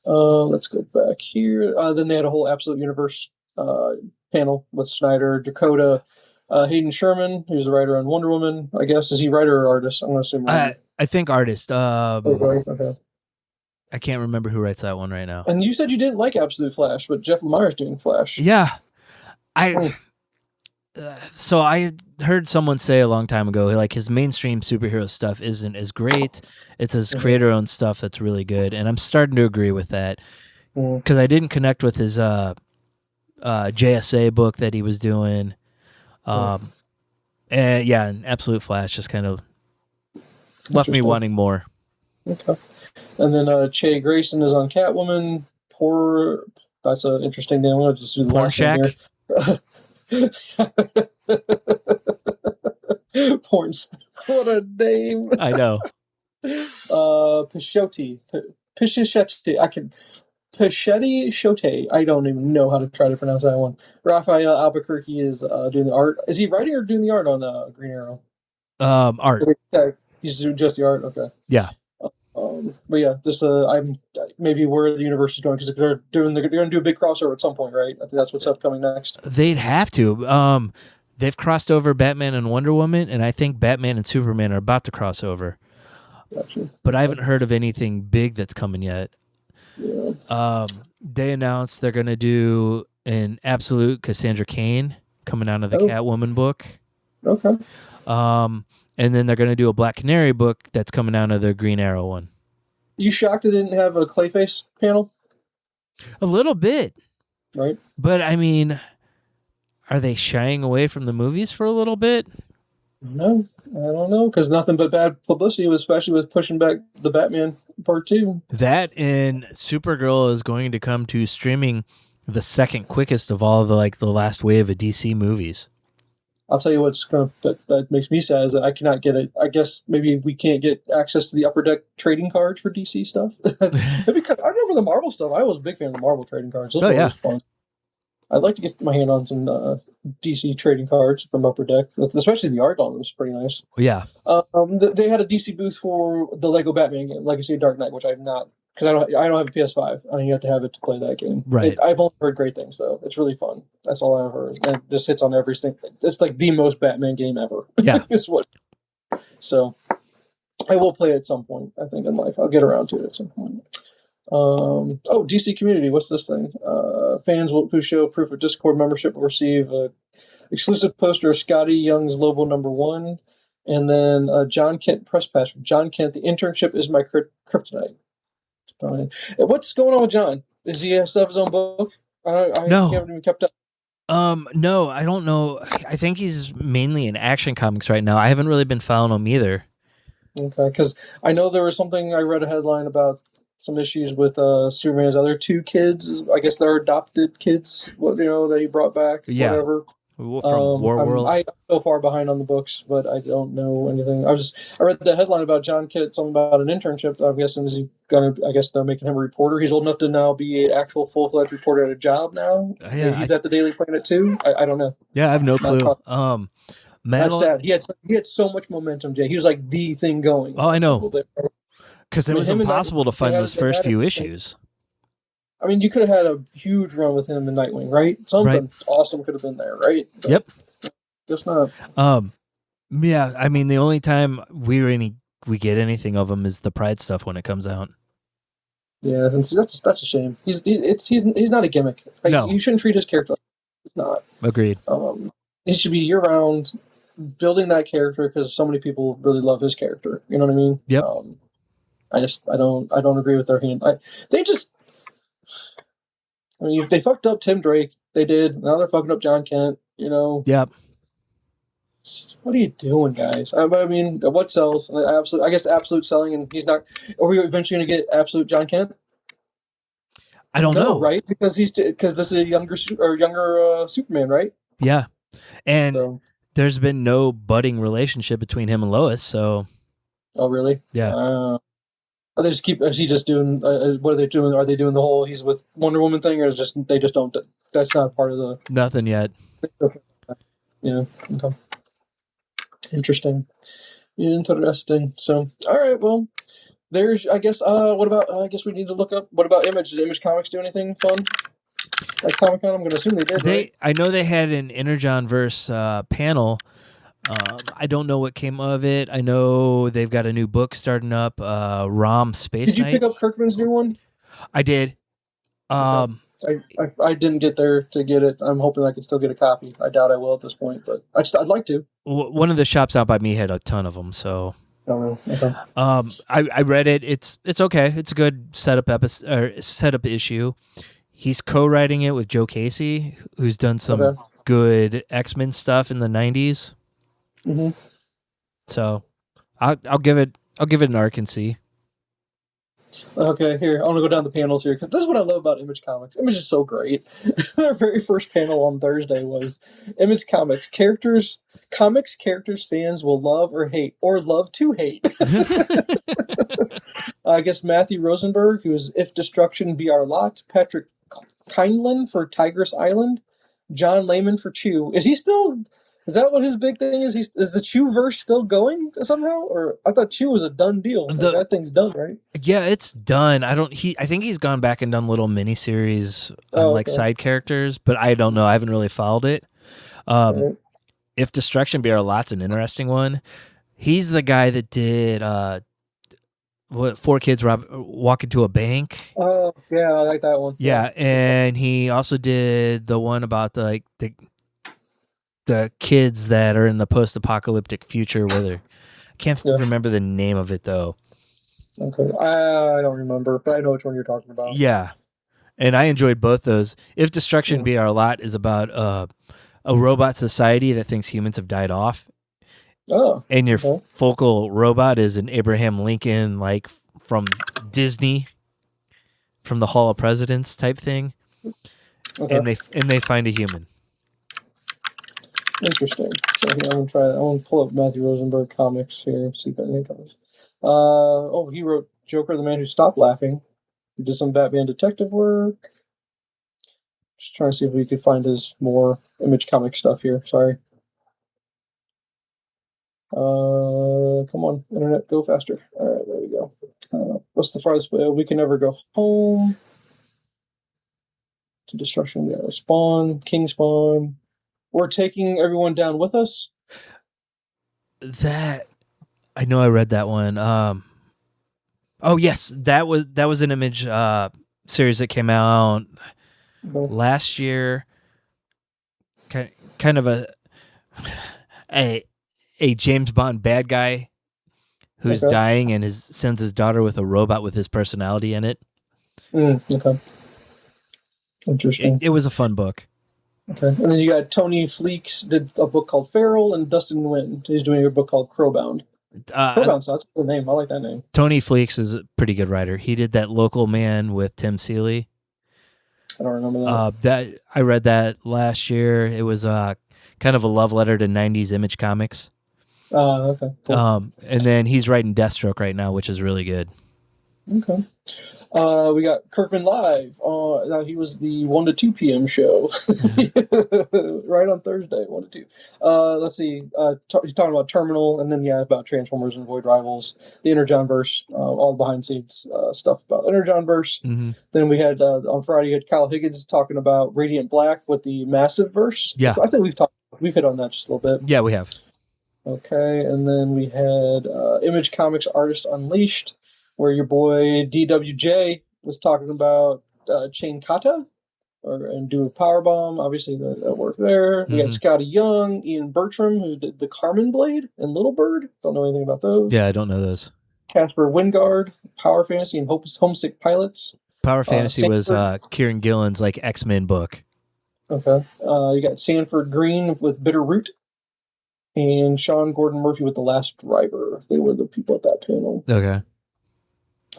Let's go back here. Then they had a whole Absolute Universe panel with Snyder, Dakota, Hayden Sherman, who's the writer on Wonder Woman. I guess, is he writer or artist? I'm going to assume writer. I think artist. Okay. I can't remember who writes that one right now. And you said you didn't like Absolute Flash, but Jeff Lemire's doing Flash. Yeah, so I heard someone say a long time ago, like his mainstream superhero stuff isn't as great. It's his creator-owned stuff that's really good, and I'm starting to agree with that because I didn't connect with his JSA book that he was doing. And Absolute Flash just kind of left me wanting more. Okay. And then Che Grayson is on Catwoman. That's an interesting name. I'm going to just do the last name here. Porn. What a name. I know. Pichotti. Pichetti Shote. I don't even know how to try to pronounce that one. Raphael Albuquerque is doing the art. Is he writing or doing the art on Green Arrow? Art. He's doing just the art. Okay. Yeah. But yeah, this I'm maybe where the universe is going because they're going to do a big crossover at some point, right? I think that's what's upcoming next. They'd have to. They've crossed over Batman and Wonder Woman, and I think Batman and Superman are about to cross over. Gotcha. But I haven't heard of anything big that's coming yet. Yeah. They announced they're going to do an Absolute Cassandra Cain coming out of the Catwoman book. Okay. And then they're going to do a Black Canary book that's coming out of the Green Arrow one. You shocked it didn't have a Clayface panel? A little bit. Right. But, I mean, are they shying away from the movies for a little bit? No, I don't know, because nothing but bad publicity, especially with pushing back the Batman Part 2. That and Supergirl is going to come to streaming the second quickest of all the last wave of DC movies. I'll tell you that makes me sad is that I cannot get it. I guess maybe we can't get access to the Upper Deck trading cards for DC stuff. I remember the Marvel stuff. I was a big fan of the Marvel trading cards. Those were always fun. I'd like to get my hand on some DC trading cards from Upper Deck, especially the art on them is pretty nice. Yeah. They had a DC booth for the Lego Batman game, Legacy of Dark Knight, which I've not, because I don't have a PS5. I you have to have it to play that game. Right. I've only heard great things though. It's really fun. That's all I've heard. And this hits on everything. It's like the most Batman game ever. Yeah. So I will play it at some point. I think in life I'll get around to it at some point. DC Community. What's this thing? Fans who show proof of Discord membership will receive a exclusive poster of Scotty Young's Lobo #1, and then John Kent press pass from John Kent. The internship is my kryptonite. What's going on with John? Does he still have his own book? No. He haven't even kept up. No, I don't know. I think he's mainly in Action Comics right now. I haven't really been following him either. Okay, because I know there was something I read a headline about some issues with Superman's other two kids. I guess they're adopted kids. That he brought back. Yeah. Whatever. From Warworld. I'm so far behind on the books, but I don't know anything. I read the headline about John Kent, something about an internship. I'm guessing I guess they're making him a reporter. He's old enough to now be an actual full-fledged reporter at a job now. Yeah, he's at the Daily Planet too. I don't know. Yeah, I have no clue. That's sad. He had so much momentum, Jay. He was like the thing going. Oh, I know. Because it was impossible to find those first few issues. I mean, you could have had a huge run with him in Nightwing, right? Something awesome could have been there, right? But yep. Just not. Yeah, I mean, the only time we get anything of him is the Pride stuff when it comes out. Yeah, and see, that's a shame. He's not a gimmick. No. You shouldn't treat his character like it's not. Agreed. He should be year round, building that character because so many people really love his character. You know what I mean? Yep. I don't agree with their hand. They fucked up Tim Drake They did. Now they're fucking up John Kent. Yep. What are you doing, guys? But I mean, what sells? Absolute. I guess Absolute selling, and he's not. Are we eventually going to get Absolute John Kent? I don't know, right? Because this is a younger Superman, right? Yeah, and there's been no budding relationship between him and Lois. So. Oh really? Yeah. They just keep. Is he just doing? What are they doing? Are they doing the whole he's with Wonder Woman thing, or is just they just don't? That's not part of the. Nothing yet. Okay. Yeah. Okay. Interesting. So, all right. Well, there's. I guess. What about? I guess we need to look up. What about Image? Did Image Comics do anything fun? Like Comic-Con, I'm going to assume they did. Right? I know they had an Energonverse panel. I don't know what came of it. I know they've got a new book starting up, ROM Space Knight. Did you pick up Kirkman's new one? I did. I didn't get there to get it. I'm hoping I can still get a copy. I doubt I will at this point, but I'd like to. One of the shops out by me had a ton of them, so. I don't know. Okay. I read it. It's okay. It's a good setup issue. He's co-writing it with Joe Casey, who's done some good X-Men stuff in the 90s. Mm-hmm. So, I'll give it an arc and see. Okay, here I want to go down the panels here because this is what I love about Image Comics. Image is so great. Their very first panel on Thursday was Image Comics characters fans will love or hate or love to hate. I guess Matthew Rosenberg, who is If Destruction Be Our Lot, Patrick Kindlin for Tigress Island, John Layman for Chew. Is that what his big thing is? Is the Chew verse still going somehow? Or I thought Chew was a done deal. That thing's done, right? Yeah, it's done. I think he's gone back and done little miniseries on side characters, but I don't know. I haven't really followed it. Right. If Destruction Be Our Lot's an interesting one. He's the guy that did Four Kids Walk Into a Bank. Oh, yeah, I like that one. Yeah, and he also did the one about the kids that are in the post-apocalyptic future where they're... I can't remember the name of it, though. Okay. I don't remember, but I know which one you're talking about. Yeah, and I enjoyed both those. If Destruction Be Our Lot is about a robot society that thinks humans have died off. Oh. And your focal robot is an Abraham Lincoln, like from Disney, from the Hall of Presidents type thing. Okay. And they find a human. Interesting. So here, I'm gonna try that. I want to pull up Matthew Rosenberg comics here, see if anything comes. He wrote Joker, the Man Who Stopped Laughing. He did some Batman detective work. Just trying to see if we could find his more Image comic stuff here. Sorry. Come on, internet, go faster. All right, there we go. What's the farthest way? We Can Never Go Home. To Destruction, Spawn, King Spawn. We're Taking Everyone Down With Us. That I know I read that one. Oh yes, that was an Image series that came out last year. Kind of a James Bond bad guy who's dying and sends his daughter with a robot with his personality in it. Okay. Interesting. It was a fun book. Okay. And then you got Tony Fleeks did a book called Feral, and Dustin Nguyen is doing a book called Crowbound. Crowbound, so that's a cool name. I like that name. Tony Fleeks is a pretty good writer. He did that Local Man with Tim Seeley. I don't remember that. I read that last year. It was kind of a love letter to 90s Image comics. Okay. Cool. And then he's writing Deathstroke right now, which is really good. Okay. We got Kirkman Live. He was the 1 to 2 p.m. show. Right on Thursday, 1 to 2. Let's see. He's talking about Terminal, and then, about Transformers and Void Rivals, the Energonverse, all the behind-the-scenes stuff about Energonverse. Mm-hmm. Then we had, on Friday, you had Kyle Higgins talking about Radiant Black with the Massive Verse. Yeah. So I think we've hit on that just a little bit. Yeah, we have. Okay, and then we had Image Comics Artist Unleashed, where your boy DWJ was talking about Chain Kata and do a Powerbomb. Obviously, that worked there. We had Scotty Young, Ian Bertram, who did the Carmen Blade and Little Bird. Don't know anything about those. Yeah, I don't know those. Casper Wingard, Power Fantasy, and Homesick Pilots. Power Fantasy was Kieran Gillen's X-Men book. Okay. You got Sanford Green with Bitterroot, and Sean Gordon Murphy with The Last Driver. They were the people at that panel. Okay.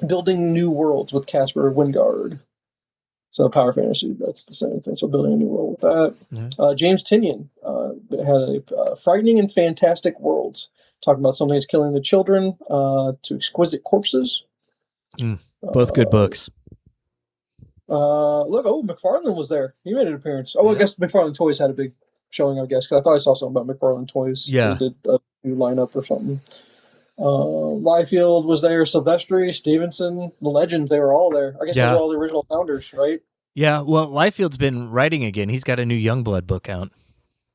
Building New Worlds with Casper Wingard. So Power Fantasy, that's the same thing. So Building a New World with that. Yeah. James Tinian had a Frightening and Fantastic Worlds, talking about something that's killing the children to Exquisite Corpses. Both good books. Look, McFarlane was there. He made an appearance. I guess McFarlane Toys had a big showing, I guess, because I thought I saw something about McFarlane Toys. Yeah. They did a new lineup or something. Liefeld was there, Silvestri, Stevenson, the Legends, they were all there. I guess those are all the original founders, right? Yeah, well, Liefeld's been writing again. He's got a new Youngblood book out.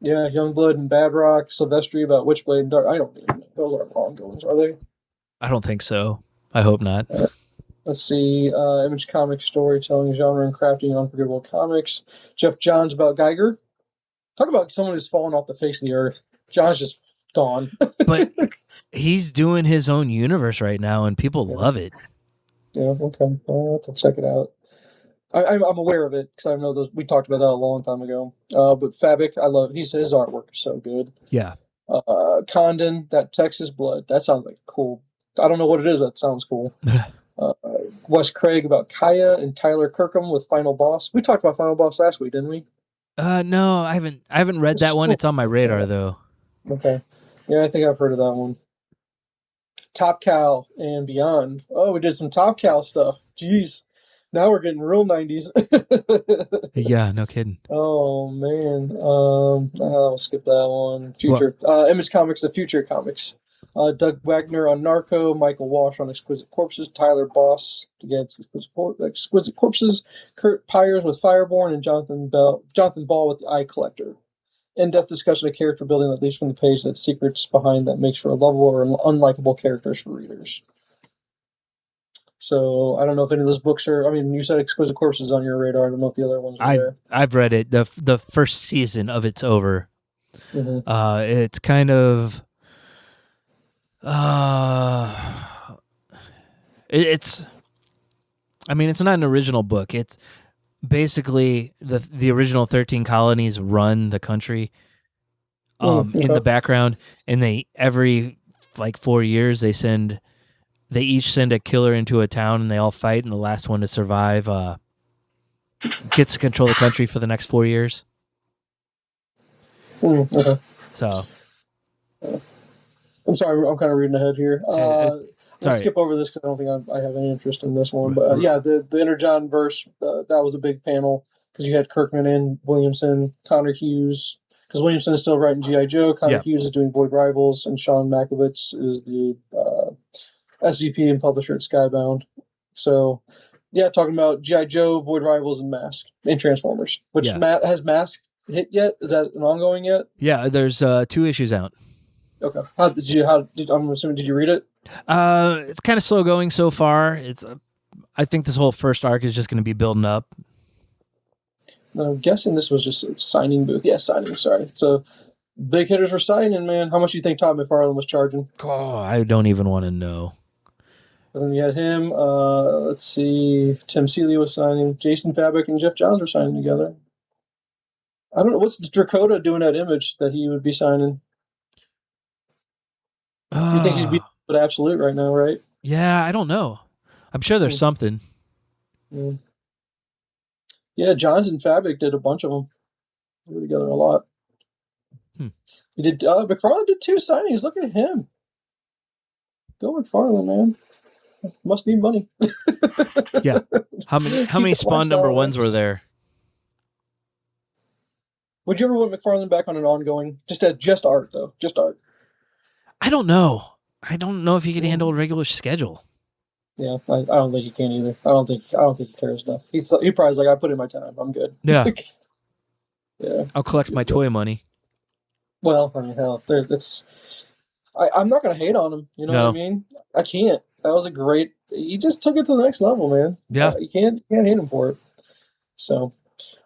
Yeah, Youngblood and Bad Rock, Silvestri about Witchblade and Dark. I don't even know. Those aren't ongoings, are they? I don't think so. I hope not. Let's see. Image Comics storytelling, genre and crafting, unforgivable comics. Jeff Johns about Geiger. Talk about someone who's fallen off the face of the earth. John's just gone. But he's doing his own universe right now, and people love it. Yeah, okay. I'll have to check it out. I'm aware of it because I know those. We talked about that a long time ago. But Fabic, I love. His artwork is so good. Yeah. Condon, that Texas Blood. That sounds like cool. I don't know what it is. That sounds cool. Wes Craig about Kaya and Tyler Kirkham with Final Boss. We talked about Final Boss last week, didn't we? No, I haven't read that one. It's on my radar though. Okay. Yeah, I think I've heard of that one. Top Cow and Beyond. Oh, we did some Top Cow stuff. Jeez. Now we're getting real 90s. Yeah, no kidding. Oh, man. I'll skip that one. Future. Image Comics, The Future Comics. Doug Wagner on Narco, Michael Walsh on Exquisite Corpses, Tyler Boss against Exquisite Corpses, Kurt Pyers with Fireborn, and Jonathan Ball with The Eye Collector. In-depth discussion of character building that leads from the page that secrets behind that makes for a lovable or unlikable characters for readers. So I don't know if any of those books are. I mean, you said Exquisite Corpses on your radar. I don't know if the other ones are there. I've read it. The first season of it's over. Mm-hmm. It's kind of. It's. I mean, it's not an original book. It's basically the original 13 colonies run the country. In the background, and they every 4 years they each send a killer into a town, and they all fight, and the last one to survive gets to control the country for the next 4 years. Okay. So, I'm sorry, I'm kind of reading ahead here. Let's skip over this because I don't think I have any interest in this one. But the Energon verse, that was a big panel because you had Kirkman and Williamson, Connor Hughes, because Williamson is still writing G.I. Joe, Connor Hughes is doing Void Rivals, and Sean Makovitz is the SVP and publisher at Skybound. So, talking about G.I. Joe, Void Rivals, and Mask, and Transformers. Which has Mask hit yet? Is that an ongoing yet? Yeah, there's 2 issues out. Okay. I'm assuming, did you read it? It's kind of slow going so far. I think this whole first arc is just going to be building up. I'm guessing this was just a signing booth. Yeah, signing, sorry. So, big hitters were signing, man. How much do you think Todd McFarlane was charging? Oh, I don't even want to know. And then you had him. Let's see. Tim Seeley was signing. Jason Fabic and Jeff Johns were signing together. I don't know. What's Dakota doing at Image that he would be signing? You think he'd be at Absolute right now, right? Yeah, I don't know. I'm sure there's something. Yeah, Johns and Fabic did a bunch of them. They were together a lot. He did. McFarlane did 2 signings. Look at him. Go McFarlane, man. Must need money. Yeah. How many Spawn number 1s were there? Would you ever want McFarlane back on an ongoing? Just art though. Just art. I don't know. I don't know if he can handle a regular schedule. Yeah, I don't think he can either. I don't think he cares enough. He probably's like, I put in my time. I'm good. Yeah. Yeah. I'll collect my toy money. Well, I mean, hell, I'm not going to hate on him. You know what I mean? I can't. That was a great. He just took it to the next level, man. Yeah. You can't hate him for it. So, all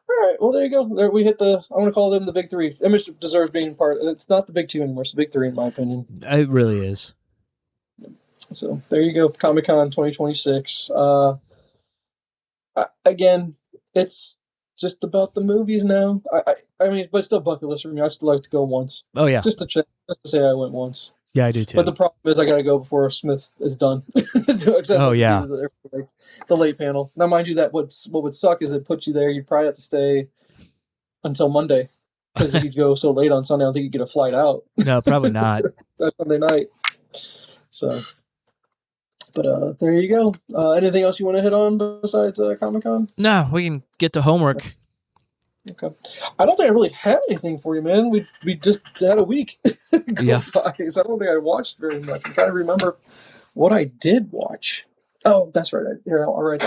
right. Well, there you go. There we hit I'm going to call them the big 3. Image deserves being part. It's not the big 2 anymore. It's the big 3, in my opinion. It really is. So there you go. Comic-Con 2026. Again, it's just about the movies now. I mean, but still bucket list for me. I still like to go once. Oh yeah, just to check, just to say I went once. Yeah, I do too. But the problem is I got to go before Smith is done. Oh yeah, the late panel. Now, mind you, that what would suck is it puts you there. You'd probably have to stay until Monday because if you go so late on Sunday, I don't think you get a flight out. No, probably not. That Sunday night. So, but there you go. Anything else you want to hit on besides Comic-Con? No, we can get to homework. Okay. I don't think I really have anything for you, man. We just had a week go by, so I don't think I watched very much. I'm trying to remember what I did watch. Oh, that's right. Here, all right.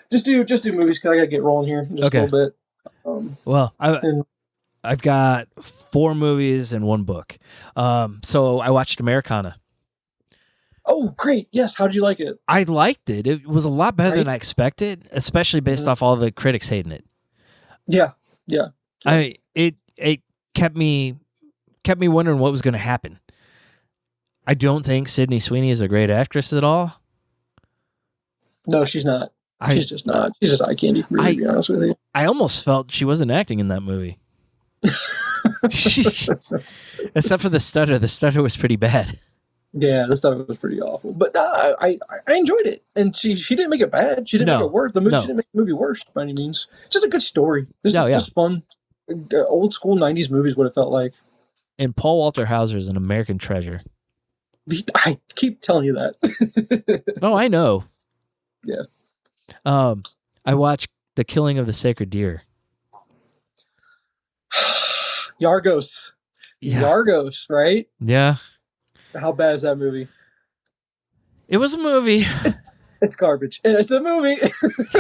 Just do movies because I gotta get rolling here in just a little bit. Well, I've got 4 movies and 1 book. So I watched Americana. Oh, great! Yes, how did you like it? I liked it. It was a lot better than I expected, especially based off all the critics hating it. Yeah. It kept me wondering what was going to happen. I don't think Sydney Sweeney is a great actress at all. No, she's not. She's just not. She's just eye candy. Really, to be honest with you, I almost felt she wasn't acting in that movie. Except for the stutter. The stutter was pretty bad. Yeah, the stuff was pretty awful. But I enjoyed it, and she didn't make it bad. She didn't make it worse. She didn't make the movie worse by any means. Just a good story. Just fun. Old school '90s movies. What it felt like. And Paul Walter Hauser is an American treasure. I keep telling you that. Oh, I know. Yeah. I watched The Killing of the Sacred Deer. Yargos. Yeah. Yargos, right? Yeah. How bad is that movie? It was a movie. It's garbage. It's a movie.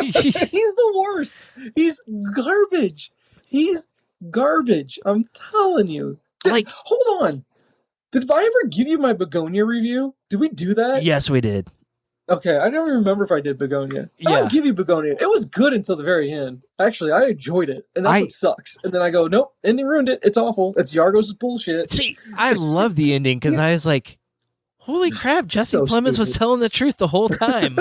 He's the worst. He's garbage. He's garbage. I'm telling you. Hold on. Did I ever give you my Begonia review? Did we do that? Yes, we did. Okay, I don't remember if I did Begonia. I'll give you Begonia. It was good until the very end. Actually, I enjoyed it, and that's what sucks. And then I go, nope, ending ruined it. It's awful. It's Yargos' bullshit. See, I love the ending because I was like, holy crap, Jesse Plemons was telling the truth the whole time.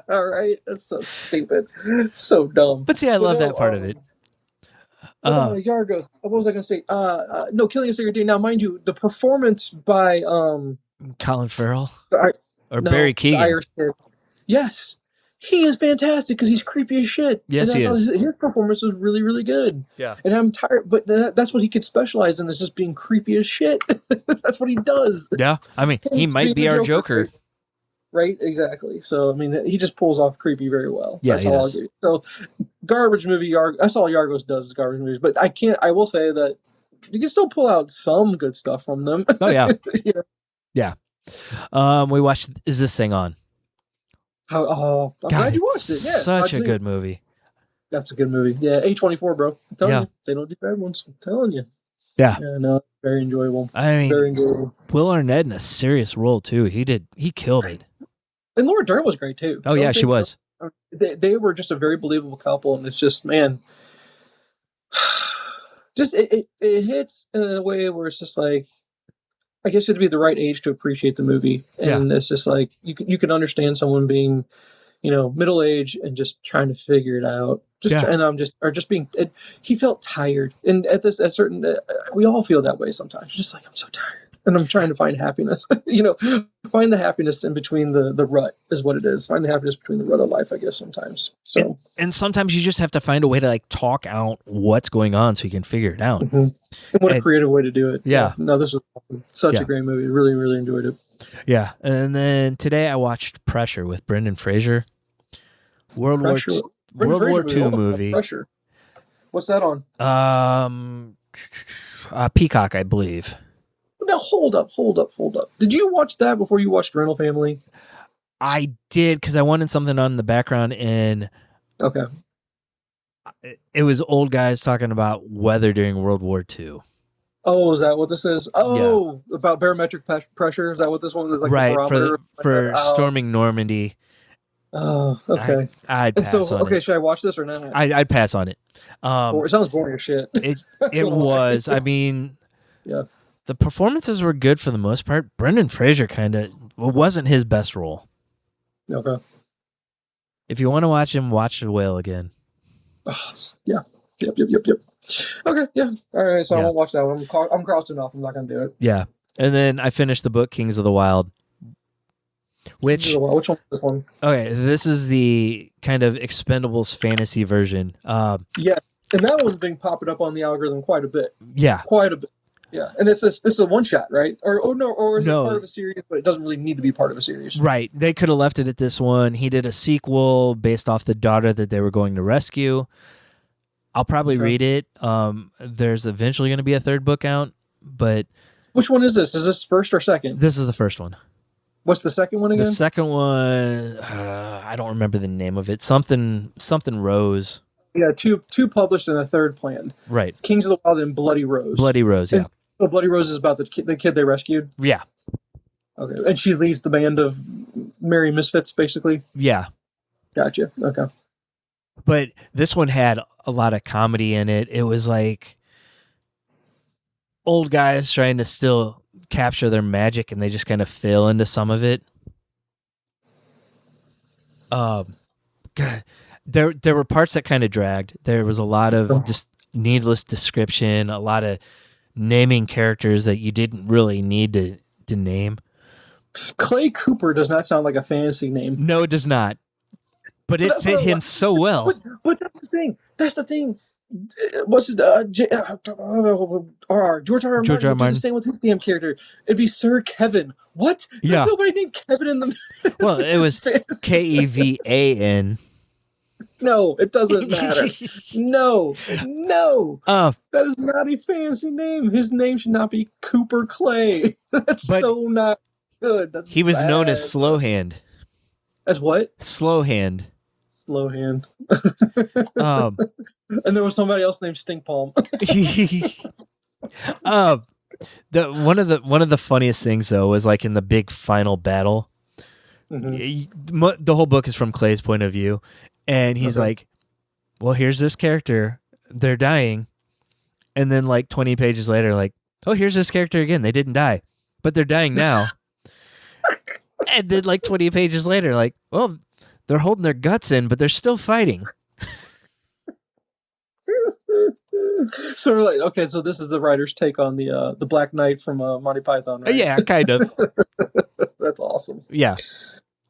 All right, that's so stupid. So dumb. But see, I love that part of it. Yargos. What was I going to say? No, Killing a Sacred Deer. Now, mind you, the performance by Colin Farrell or Barry Keoghan. Irish kid. Yes, he is fantastic because he's creepy as shit. Yes, he is. His performance was really, really good. Yeah, and I'm tired, but that's what he could specialize in, is just being creepy as shit. That's what he does. Yeah, I mean, he might be our Joker. Right, exactly. So, I mean, he just pulls off creepy very well. Yeah, that's all I'll give you. So, garbage movie. That's all Yargos does is garbage movies. But I will say that you can still pull out some good stuff from them. Oh yeah, yeah. We watched Is This Thing On? I'm glad you watched it. Yeah, such a good movie. That's a good movie. Yeah, A24, bro. I'm telling you, they don't do bad ones. I'm telling you. Yeah. No, very enjoyable. I mean, very enjoyable. Will Arnett in a serious role too. He killed it. And Laura Dern was great too. Oh yeah, she was. They were just a very believable couple, and it's just, man, just it hits in a way where it's just like, I guess you have to be the right age to appreciate the movie, and it's just like you can understand someone being, middle age and just trying to figure it out. He felt tired, and at certain, we all feel that way sometimes. Just like, I'm so tired, and I'm trying to find happiness. Find the happiness in between the rut is what it is. Find the happiness between the rut of life, I guess, sometimes. So, and sometimes you just have to find a way to talk out what's going on so you can figure it out. Mm-hmm. And what a creative way to do it. Yeah. No, this was such a great movie. Really, really enjoyed it. Yeah. And then today I watched Pressure with Brendan Fraser. World War II movie. Pressure. What's that on? Peacock, I believe. Now, hold up. Did you watch that before you watched Rental Family? I did, because I wanted something on in the background, and it was old guys talking about weather during World War II. Oh, is that what this is? Oh, yeah. About barometric pressure? Is that what this one is? Like right, for storming Normandy. Oh, okay. I'd pass on it. Okay, should I watch this or not? I'd pass on it. It sounds boring as shit. It was. I mean, yeah. The performances were good for the most part. Brendan Fraser wasn't his best role. Okay. If you want to watch him, watch The Whale again. Yeah. Yep. Okay, yeah. All right, so I won't watch that one. I'm crossing off. I'm not going to do it. Yeah. And then I finished the book Kings of the Wild. Which one is this one? Okay, this is the kind of Expendables fantasy version. Yeah, and that one's been popping up on the algorithm quite a bit. Yeah. Quite a bit. Yeah, and it's a one shot, right? Or is it part of a series, but it doesn't really need to be part of a series. Right. They could have left it at this one. He did a sequel based off the daughter that they were going to rescue. I'll probably read it. There's eventually going to be a third book out, but which one is this? Is this first or second? This is the first one. What's the second one again? The second one, I don't remember the name of it. Something Rose. Yeah, two published and a third planned. Right. Kings of the Wild and Bloody Rose. Bloody Rose, yeah. And so Bloody Rose is about the kid they rescued? Yeah. Okay. And she leads the band of merry misfits, basically? Yeah. Gotcha. Okay. But this one had a lot of comedy in it. It was like old guys trying to still capture their magic, and they just kind of fail into some of it. God, there were parts that kind of dragged. There was a lot of just needless description, a lot of naming characters that you didn't really need to name. Clay Cooper does not sound like a fantasy name. No, it does not. But it fit him so well. But that's the thing. What's his George R. R. Martin would do the same with his damn character. It'd be Sir Kevin. What? Yeah. There's nobody named Kevin in the. Well, it was Kevan. No, it doesn't matter. No. That is not a fancy name. His name should not be Cooper Clay. That's so not good. He was known as Slowhand. As what? Slowhand. And there was somebody else named Stink Palm. One of the funniest things though was like in the big final battle. Mm-hmm. The whole book is from Clay's point of view, and he's like, "Well, here's this character. They're dying," and then like 20 pages later, like, "Oh, here's this character again. They didn't die, but they're dying now." And then like 20 pages later, like, "Well, they're holding their guts in, but they're still fighting." So we're like, okay, so this is the writer's take on the Black Knight from Monty Python, right? Yeah, kind of. That's awesome. Yeah.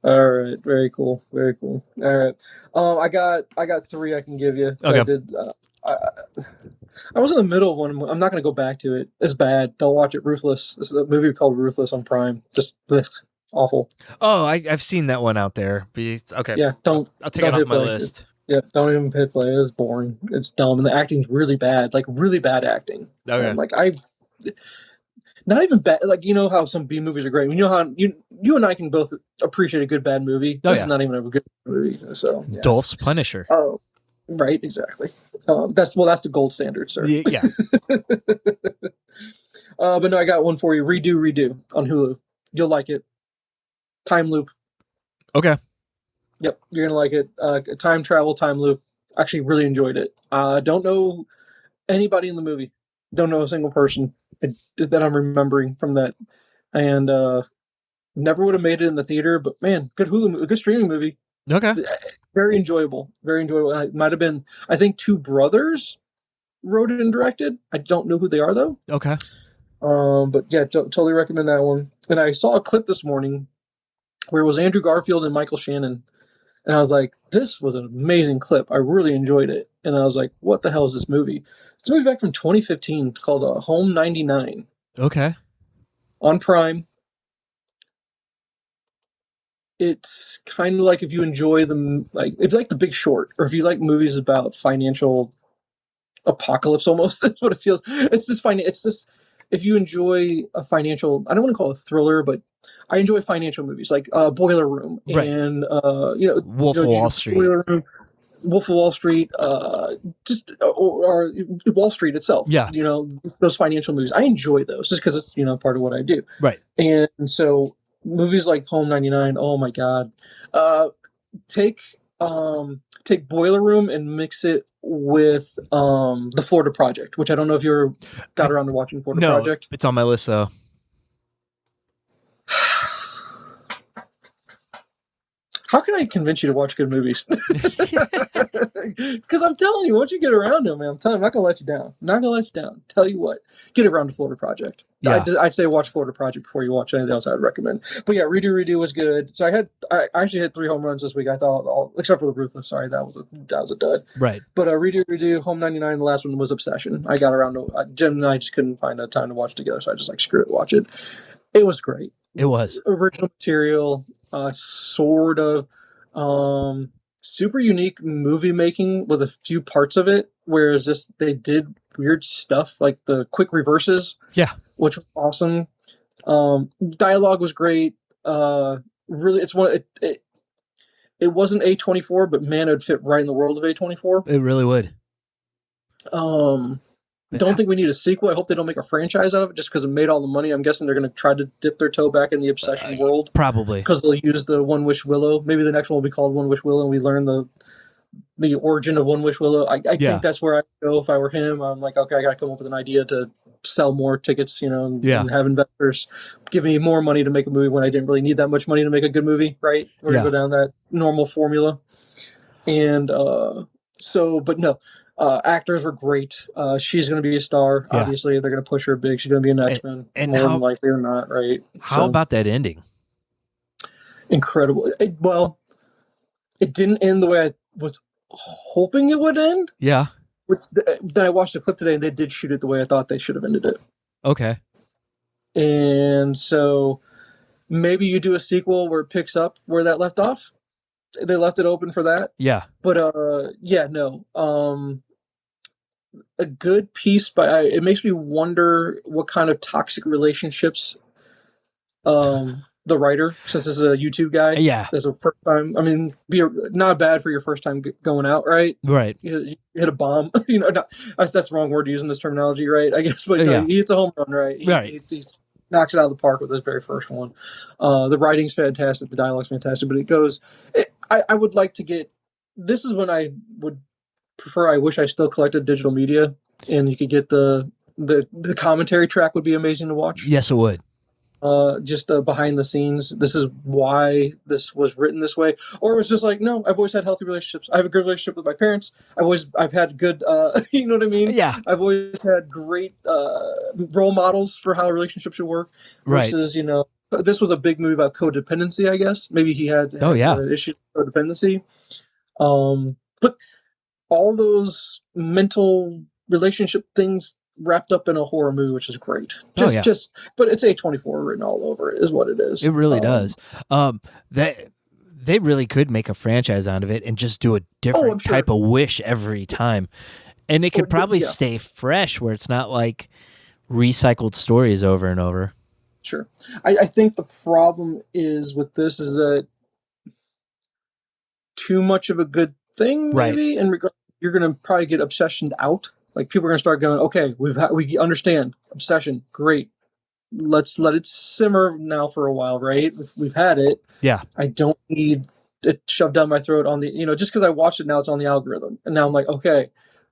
All right, very cool. All right, I got 3 I can give you. So okay. I was in the middle of one. I'm not going to go back to it. It's bad. Don't watch it. Ruthless. This is a movie called Ruthless on Prime. Just awful. Oh, I've seen that one out there. Okay. Yeah, I'll take it off my list. Yeah, don't even hit play. It's boring. It's dumb, and the acting's really bad. Like really bad acting. Okay. Not even bad. Like, you know how some B movies are great. You know how you and I can both appreciate a good bad movie. This is not even a good movie. So yeah. Dolph's Punisher. Oh, right, exactly. That's the gold standard, sir. Yeah. But no, I got one for you. Redo on Hulu. You'll like it. Time loop. Okay. Yep, you're gonna like it. Time travel, time loop. Actually, really enjoyed it. Don't know anybody in the movie. Don't know a single person that I'm remembering from that, and never would have made it in the theater. But man, good good streaming movie. Okay, very enjoyable. And it might have been, I think, 2 brothers wrote it and directed. I don't know who they are though. Okay, but yeah, totally recommend that one. And I saw a clip this morning where it was Andrew Garfield and Michael Shannon. And I was like, this was an amazing clip. I really enjoyed it. And I was like, what the hell is this movie? It's a movie back from 2015. It's called Home 99. Okay. On Prime. It's kind of like if you enjoy if you like The Big Short, or if you like movies about financial apocalypse almost, that's what it feels. It's just if you enjoy a financial, I don't want to call it a thriller, but I enjoy financial movies like Boiler Room and Wolf of Wall Street. Boiler Room, Wolf of Wall Street, or Wall Street itself. Yeah, those financial movies. I enjoy those just because it's part of what I do. Right. And so movies like Home 99. Oh my God, take Boiler Room and mix it with the Florida Project, which I don't know if you ever got around to watching Florida Project. It's on my list though. How can I convince you to watch good movies? Because I'm telling you, once you get around him, man, I'm telling you, I'm not gonna let you down. Not gonna let you down. Tell you what, get around to Florida Project. Yeah. I'd say watch Florida Project before you watch anything else. I'd recommend. But yeah, Redo was good. So I actually hit 3 home runs this week. I thought all except for the Ruthless. Sorry, that was a dud. Right. But Redo, Home 99. The last one was Obsession. I got around to Jim and I just couldn't find a time to watch together, so I just like screw it, watch it. It was great. It was original material, sort of. Super unique movie making with a few parts of it, whereas they did weird stuff like the quick reverses, which was awesome. Dialogue was great. Really, it wasn't A24, but man, it would fit right in the world of A24. It really would. Don't think we need a sequel. I hope they don't make a franchise out of it just because it made all the money. I'm guessing they're going to try to dip their toe back in the Obsession world. Probably. Because they'll use the One Wish Willow. Maybe the next one will be called One Wish Willow, and we learn the origin of One Wish Willow. I think that's where I'd go if I were him. I'm like, okay, I got to come up with an idea to sell more tickets, and have investors give me more money to make a movie when I didn't really need that much money to make a good movie, right? We're going to go down that normal formula. And but no. Actors were great. She's going to be a star. Yeah. Obviously, they're going to push her big. She's going to be an X-Men, and more than likely or not, right? How about that ending? Incredible. It didn't end the way I was hoping it would end. Yeah. Then I watched the clip today, and they did shoot it the way I thought they should have ended it. Okay. And so maybe you do a sequel where it picks up where that left off. They left it open for that. Yeah. But no. A good piece, but it makes me wonder what kind of toxic relationships the writer, since this is a YouTube guy, that's a first time. I mean, not bad for your first time going out, right? Right. You hit a bomb, that's the wrong word to use in this terminology, right? I guess, but he hits a home run, right? He knocks it out of the park with his very first one. The writing's fantastic, the dialogue's fantastic, but it goes. I would like to get. This is when I would prefer. I wish I still collected digital media, and you could get the commentary track would be amazing to watch. Yes, it would. Just behind the scenes. This is why this was written this way, or it was just like, no, I've always had healthy relationships. I have a good relationship with my parents. I've had good, you know what I mean? Yeah. I've always had great role models for how a relationship should work. Versus, this was a big movie about codependency. I guess maybe he had issues with codependency. But all those mental relationship things wrapped up in a horror movie, which is great. But it's A24 written all over it, is what it is. It really does. They really could make a franchise out of it and just do a different type of wish every time. And it could probably stay fresh where it's not like recycled stories over and over. Sure. I think the problem is with this is that too much of a good thing, maybe, and you're going to probably get obsessioned out. Like, people are going to start going, okay, we understand obsession, great. Let's let it simmer now for a while, right? We've had it. Yeah. I don't need it shoved down my throat on the, just because I watched it now, it's on the algorithm, and now I'm like, okay,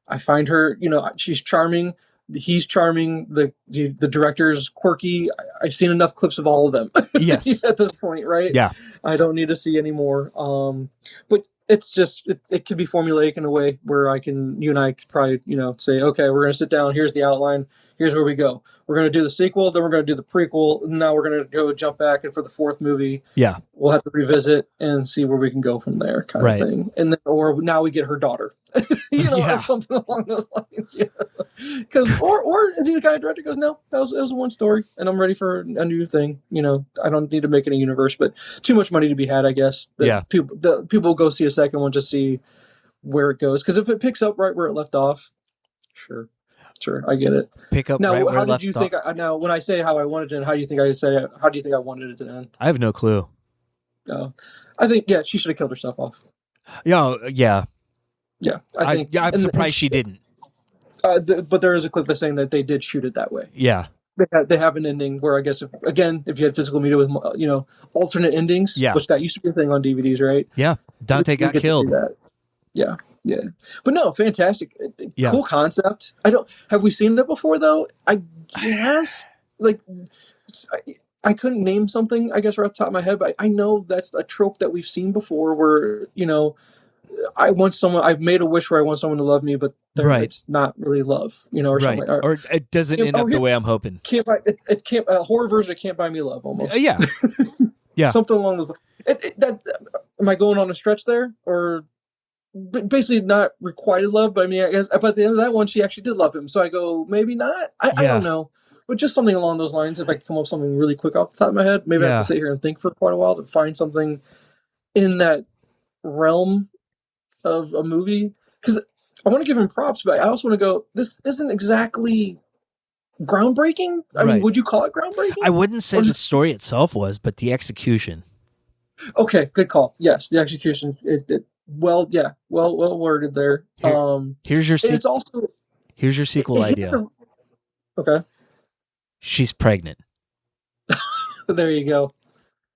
I find her, she's charming. He's charming. The director's quirky. I've seen enough clips of all of them. Yes. At this point, right? Yeah. I don't need to see any more. But it's just it could be formulaic in a way where you and I could probably say, okay, we're gonna sit down. Here's the outline. Here's where we go. We're going to do the sequel, then we're going to do the prequel, and now we're going to go jump back, and for the fourth movie, we'll have to revisit and see where we can go from there, kind of thing. And then, or now we get her daughter, or something along those lines. Because or is he the kind of director who goes, no, it was one story, and I'm ready for a new thing. I don't need to make it a universe, but too much money to be had, I guess. People will go see a second one, just see where it goes. Because if it picks up right where it left off, sure. Sure, I get it. Pick up now. Right where how did left you off. think? Now, when I say how I wanted it, how do you think I say? How do you think I wanted it to end? I have no clue. I think she should have killed herself off. Yeah. I think. I'm surprised she didn't. But there is a clip that's saying that they did shoot it that way. Yeah. They have an ending where I guess if you had physical media with alternate endings, which that used to be a thing on DVDs, right? Yeah. Dante got killed. Yeah. But no, fantastic. Cool concept. Have we seen it before though? I guess I couldn't name something, I guess, right off the top of my head, but I know that's a trope that we've seen before where, I've made a wish where I want someone to love me, but it's not really love, or something. Or it doesn't end up the way I'm hoping. A horror version of Can't Buy Me Love, almost. Yeah. Yeah. Something along those lines. Am I going on a stretch there? Or basically not requited love, but I mean, I guess, but at the end of that one, she actually did love him. So I go, maybe not. I don't know. But just something along those lines. If I could come up with something really quick off the top of my head, maybe I have to sit here and think for quite a while to find something in that realm of a movie. Because I want to give him props, but I also want to go, this isn't exactly groundbreaking. I mean, would you call it groundbreaking? I wouldn't say the story itself was, but the execution. Okay, good call. Yes, the execution. Well worded there. Here's your it's also here's your sequel idea. Okay. She's pregnant. There you go.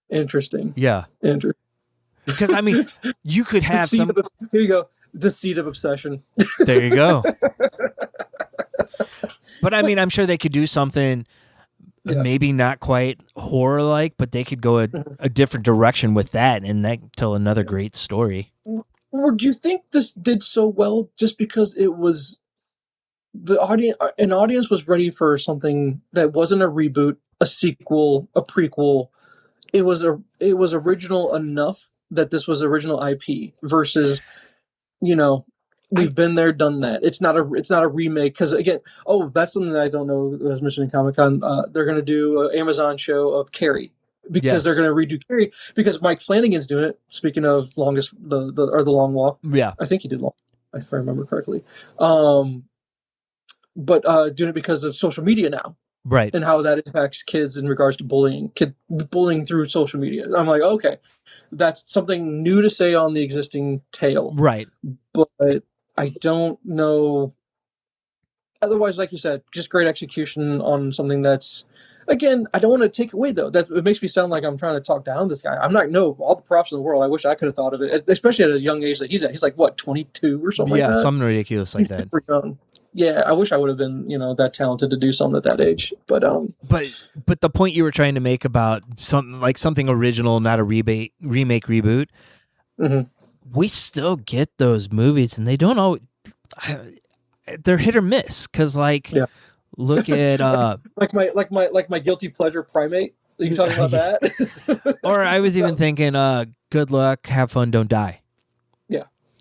Interesting. Yeah. Interesting. Because I mean, you could have here you go. The seed of obsession. There you go. But I mean, I'm sure they could do something maybe not quite horror-like, but they could go a different direction with that and tell another great story. Or do you think this did so well just because it was an audience was ready for something that wasn't a reboot, a sequel, a prequel? It was original enough that this was original IP versus, we've been there, done that. It's not a remake because again, that's something that I don't know. As mentioned in Comic-Con, they're going to do an Amazon show of Carrie because they're going to redo Carrie because Mike Flanagan's doing it. Speaking of the Long Walk, I think he did Long, if I remember correctly. But doing it because of social media now. Right. And how that impacts kids in regards to bullying through social media. I'm like, okay, that's something new to say on the existing tale. Right. But I don't know. Otherwise, like you said, just great execution on something that's, again, I don't want to take away, though. It makes me sound like I'm trying to talk down this guy. I'm not, all the props in the world. I wish I could have thought of it, especially at a young age that he's at. He's like, what, 22 or something like that? Yeah, something ridiculous like that. Super young. Yeah, I wish I would have been, that talented to do something at that age. But the point you were trying to make about something original, not a remake, reboot. Mm-hmm. We still get those movies, and they don't always. They're hit or miss because, look at like my guilty pleasure Primate. Are you talking about that? Or I was even thinking, Good Luck, Have Fun, Don't Die.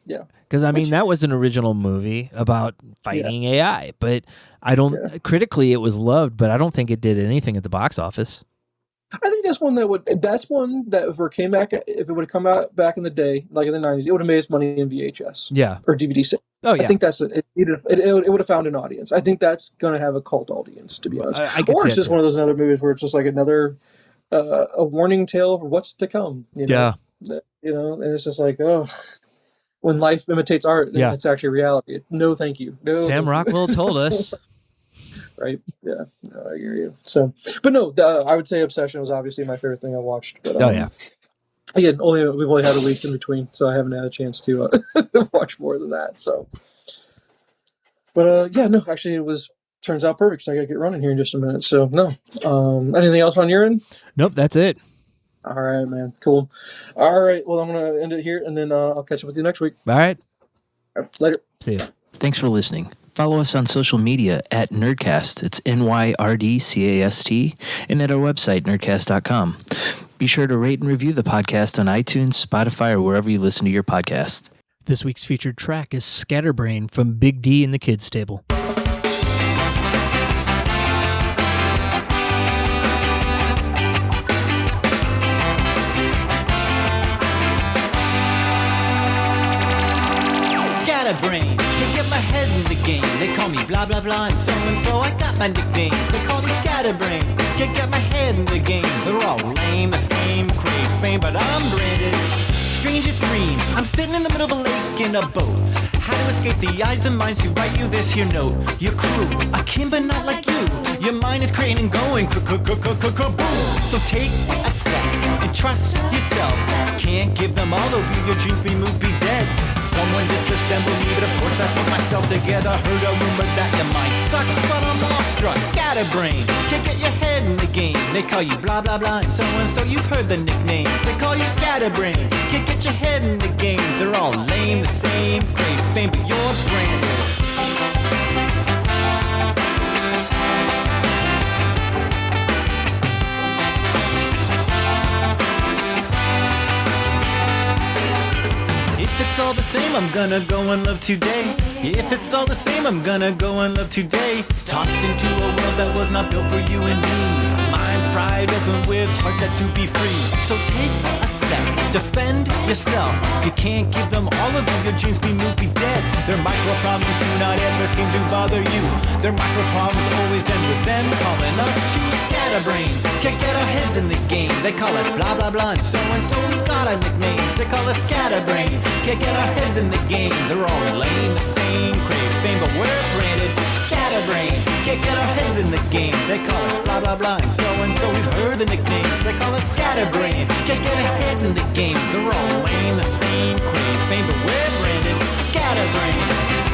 Yeah. Because I mean, that was an original movie about fighting AI, but I don't. Critically, it was loved, but I don't think it did anything at the box office. I think that's one that if it came back, if it would have come out back in the day, like in the 90s, it would have made its money in VHS, or DVD sales. Oh yeah, I think that's it. It would have found an audience. I think that's going to have a cult audience, to be honest. Or it's just one of those other movies where it's just like another a warning tale for what's to come. And it's just like, when life imitates art, then it's actually reality. No, thank you. No, Sam Rockwell told us. Right? Yeah, no, I hear you. So, but no, I would say Obsession was obviously my favorite thing I watched. But, again, we've only had a week in between, so I haven't had a chance to watch more than that. So, but actually, it turns out perfect. So I got to get running here in just a minute. So no, anything else on your end? Nope, that's it. All right, man. Cool. All right. Well, I'm going to end it here, and then I'll catch up with you next week. All right. Later. See you. Thanks for listening. Follow us on social media at Nyrdcast. It's NYRDCAST, and at our website, nerdcast.com. Be sure to rate and review the podcast on iTunes, Spotify, or wherever you listen to your podcasts. This week's featured track is Scatterbrain from Big D and the Kids Table. Scatterbrain, can't get my head in the game. They call me blah blah blah and so I got my nicknames. They call me Scatterbrain, can't get my head in the game. They're all lame, the same, crave fame, but I'm branded strangest green. I'm sitting in the middle of a lake in a boat. How to escape the eyes and minds who write you this here note. Your crew, akin but not like you. Your mind is creating and going boom. So take a sec and trust yourself. Can't give them all of you. Your dreams be moved, be dead. Someone disassembled me, but of course I put myself together. Heard a rumor that your mind sucks, but I'm awestruck. Scatterbrain, can't get your head in the game. They call you blah blah blah and so you've heard the nicknames. They call you Scatterbrain, can't get your head in the game. They're all lame, the same, crave fame, but you're branded. If it's all the same, I'm gonna go and love today. If it's all the same, I'm gonna go and love today. Tossed into a world that was not built for you and me. Minds pried open with hearts set to be free. So take a step, defend yourself. You can't give them all of you, your dreams be moved, be dead. Their micro problems do not ever seem to bother you. Their micro problems always end with them calling us two scatterbrains. Can't get our heads in the game. They call us blah blah blah and so we got our nicknames. They call us Scatterbrain. Can't get our heads in the game. They're all lame, the same, crave fame, but we're branded Scatterbrain. Can't get our heads in the game. They call us blah blah blah and so we've heard the nicknames. They call us Scatterbrain. Can't get our heads in the game. They're all lame, the same, crave fame, but we're branded Scatterbrain.